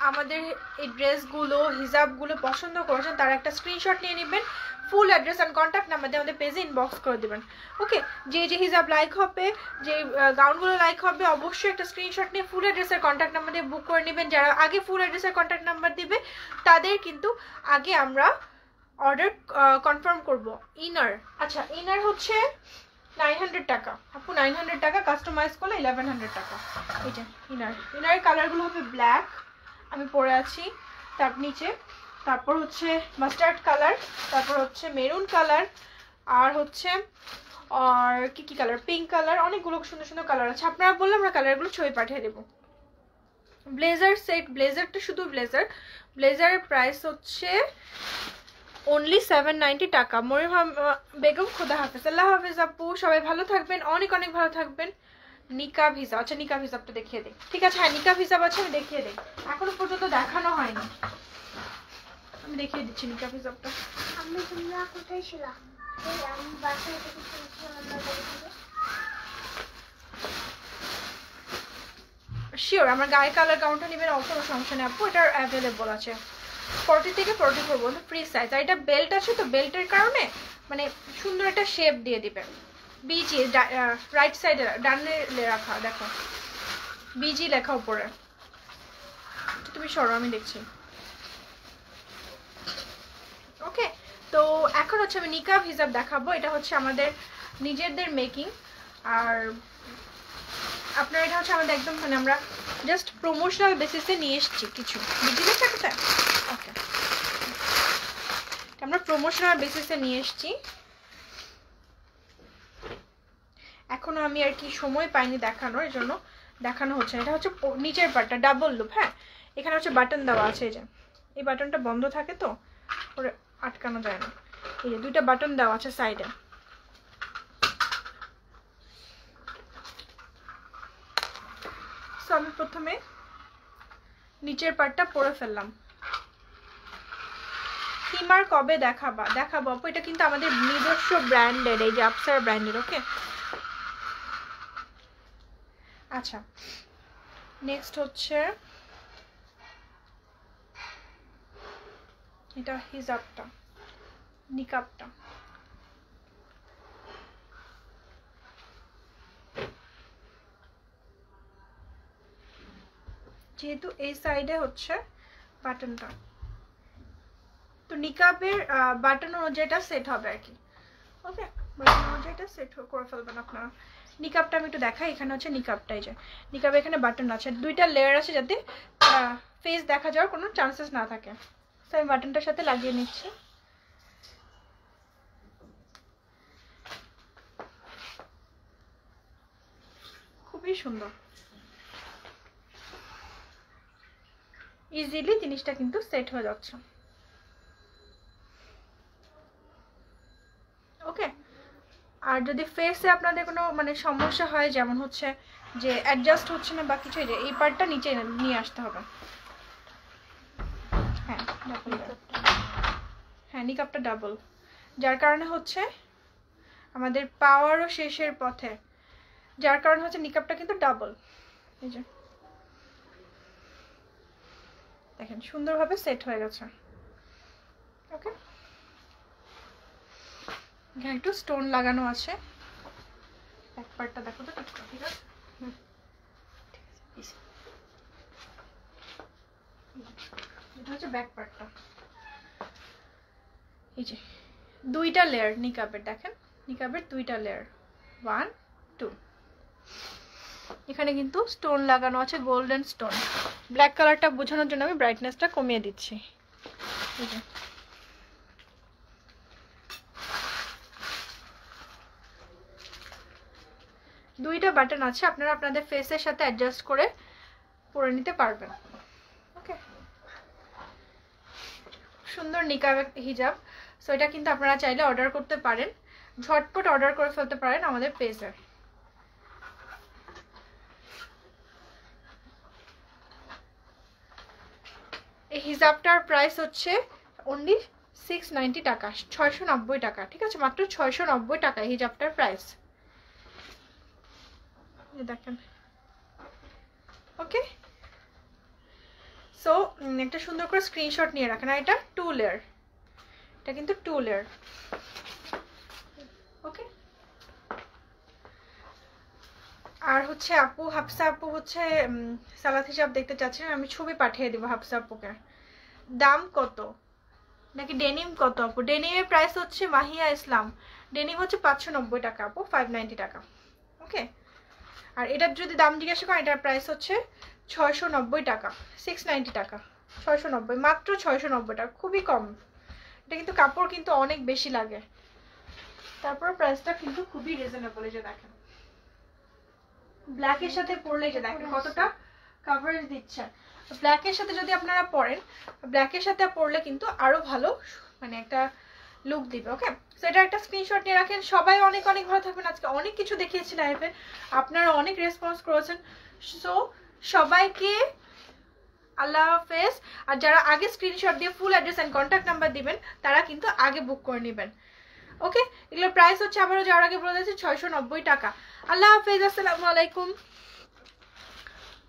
আমাদের এই ড্রেসগুলো হিজাবগুলো পছন্দ করেছেন তারা একটা স্ক্রিনশট নিয়ে নেবেন, full address and contact number দিয়ে আমাদের পেজে ইনবক্স করে দেবেন। ওকে, যে যে হিজাব লাইক হবে, যে গাউনগুলো লাইক হবে, অবশ্যই একটা স্ক্রিনশট নিয়ে ফুল অ্যাড্রেসের কন্ট্যাক্ট নাম্বার দিয়ে বুক করে নেবেন। যারা আগে ফুল অ্যাড্রেসের কন্ট্যাক্ট নাম্বার দিবে তাদের কিন্তু আগে আমরা অর্ডার কনফার্ম করব। ইনার, আচ্ছা ইনার হচ্ছে 900 টাকা আপু, 900 টাকা, কাস্টমাইজ করলে 1100 টাকা। এইটা ইনারের কালারগুলো হবে ব্ল্যাক, আমি পরে আছি, তার নিচে, তারপর হচ্ছে মাস্টার্ড কালার, তারপর হচ্ছে মেরুন কালার, আর হচ্ছে আর কি কি কালার, পিঙ্ক কালার, অনেকগুলো সুন্দর সুন্দর কালার আছে। আপনারা বললে আমরা কালারগুলো ছবি পাঠিয়ে দেবো। ব্লেজার সেট, ব্লেজারটা শুধু ব্লেজারের প্রাইস হচ্ছে অনলি 790 টাকা। মরিয়ম বেগম, খোদা হাফেজ। আল্লাহ হাফেজ আপু, সবাই ভালো থাকবেন, অনেক অনেক ভালো থাকবেন। নিকাব হিজাব, আচ্ছা নিকাব হিজাবটা দেখিয়ে দিই। ঠিক আছে, হ্যাঁ নিকাব হিজাব আছে, আমি দেখিয়ে দিই, এখনো পর্যন্ত দেখানো হয়নি, আমি দেখিয়ে দিচ্ছি নিকাব হিজাবটা। আমি তোমরা কোথায় ছিলা? আমি বাসায় থেকে শিওর আমার গায়ে কালার গাউনটা নেবেন, কোনো সমস্যা নেই আপু, এটার অ্যাভেলেবল আছে 40 থেকে 44 পর্যন্ত ফ্রি সাইজ। আর এটা বেল্ট আছে, তো বেল্টের কারণে মানে সুন্দর একটা শেপ দিয়ে দিবে। বিজি রাইট সাইডে ডানে রাখা, দেখো বিজি লেখা উপরে, তুমি সরো আমি দেখছি। ওকে, তো এখন হচ্ছে আমি নিকাব হিজাব দেখাবো। এটা হচ্ছে আমাদের নিজেদের মেকিং, আর আপনার এটা হচ্ছে আমাদের একদম মানে আমরা জাস্ট প্রমোশনাল বেসিসে নিয়ে এসেছি কিছু, বুঝলি সাথে। ওকে, আমরা প্রমোশনাল বেসিসে নিয়ে এসেছি, এখনো আমি আর কি সময় পাইনি দেখানোর, এই জন্য দেখানো হচ্ছে। এটা হচ্ছে নিচের পার্টটা, ডাবল লুপ। হ্যাঁ, এখানে হচ্ছে বাটন দেওয়া আছে, এই যে এই বাটনটা বন্ধ থাকে তো ওরে আটকানো যায় না, এই যে দুইটা বাটন দেওয়া আছে সাইডে। সো আমি প্রথমে নিচের পার্টটা পরে ফেললাম। হিমার কবে দেখাবো আপু, এটা কিন্তু আমাদের নিজস্ব ব্র্যান্ডের, এই যে আপসার ব্র্যান্ডের। ওকে, আচ্ছা নেক্সট হচ্ছে এটা হিজাবটা, নিকাবটা। যেহেতু এই সাইডে হচ্ছে বাটনটা, তো নিকাবের বাটন অনুযায়ীটা সেট হবে আর কি। ওকে, বাটন অনুযায়ীটা সেট করে ফেলবেন আপনারা। নিকাবটা আমি একটু দেখাই, এখানে হচ্ছে নিকাবটা, এই যে নিকাবে এখানে বাটন আছে, দুইটা লেয়ার আছে যাতে ফেস দেখা যাওয়ার কোনো চান্সেস না থাকে। তো আমি বাটনটার সাথে লাগিয়ে নিচ্ছি। খুবই সুন্দর, ইজিলি জিনিসটা কিন্তু সেট হয়ে যাচ্ছে। ওকে, আর যদি ফেসে আপনাদের কোনো মানে সমস্যা হয়, যেমন হচ্ছে যে অ্যাডজাস্ট হচ্ছে না বা কিছু, এই পার্টটা নিচে নিয়ে আসতে হবে। হ্যাঁ হ্যাঁ, নিকাবটা ডাবল, যার কারণে হচ্ছে আমাদের পাওয়ারও শেষের পথে, যার কারণে হচ্ছে নিকাবটা কিন্তু ডাবল। এই যে দেখেন সুন্দরভাবে সেট হয়ে গেছে। ওকে, এখানে একটু স্টোন লাগানো আছে, ব্যাক পার্টটা দেখো তো, ঠিক আছে। এটা হচ্ছে ব্যাক পার্টটা, এই যে দুইটা লেয়ার নিকাবের, দেখেন নিকাবের দুইটা লেয়ার, 1 2। এখানে কিন্তু স্টোন লাগানো আছে, গোল্ডেন স্টোন। ব্ল্যাক কালারটা বোঝানোর জন্য আমি ব্রাইটনেসটা কমিয়ে দিচ্ছি। এই যে দুইটা বাটন আছে, আপনারা আপনাদের ফেসের সাথে অ্যাডজাস্ট করে পরে নিতে পারবেন। ওকে, সুন্দর নিকাব হিজাব। সো এটা কিন্তু আপনারা চাইলে অর্ডার করতে পারেন, ঝটপট অর্ডার করে ফেলতে পারেন আমাদের পেজে। এই হিজাবটার প্রাইস হচ্ছে অনলি 690 টাকা, 690 টাকা। ঠিক আছে, মাত্র 690 টাকা হিজাবটার প্রাইস, দেখেন। ওকে, সো একটা সুন্দর করে স্ক্রিনশট নিয়ে রাখেন। আর এটা 2 লেয়ার, এটা কিন্তু 2 লেয়ার। ওকে, আর হচ্ছে আপু হাফসা আপু হচ্ছে সালাদ হিসাব দেখতে চাচ্ছেন, আমি ছবি পাঠিয়ে দেবো হাফসা আপুকে। দাম কত নাকি ডেনিম কত আপু? ডেনিমের প্রাইস হচ্ছে মাহিয়া ইসলাম, ডেনিম হচ্ছে 590 টাকা আপু, 590 টাকা। ওকে, আর এটার যদি দাম জিজ্ঞাসা করেন, এটার প্রাইস হচ্ছে 690 টাকা, 690 টাকা, 690, মাত্র 690 টাকা, খুবই কম। এটা কিন্তু কাপড় কিন্তু অনেক বেশি লাগে, তারপর প্রাইসটা কিন্তু খুবই রিজনেবল। এই যে দেখেন ব্ল্যাকের সাথে পরলে, যে দেখেন কতটা কভারেজ দিচ্ছে। ব্ল্যাকের সাথে যদি আপনারা পরেন, ব্ল্যাকের সাথে পরলে কিন্তু আরো ভালো মানে একটা লুক দিবে। ওকে, সো এটা একটা স্ক্রিনশট নিয়ে রাখেন। সবাই অনেক অনেক ভালো থাকবেন। আজকে অনেক কিছু দেখিয়েছি লাইভে, আপনারা অনেক রেসপন্স করেছেন। সো সবাইকে আল্লাহ হাফেজ। আর যারা আগে স্ক্রিনশট দিয়ে full address and contact number দিবেন, তারা কিন্তু আগে বুক করে নেবেন। ওকে, এগুলোর প্রাইস হচ্ছে আবারও যাওয়ার আগে বলে দিয়েছি 690 টাকা। আল্লাহ হাফেজ, আসসালামু আলাইকুম।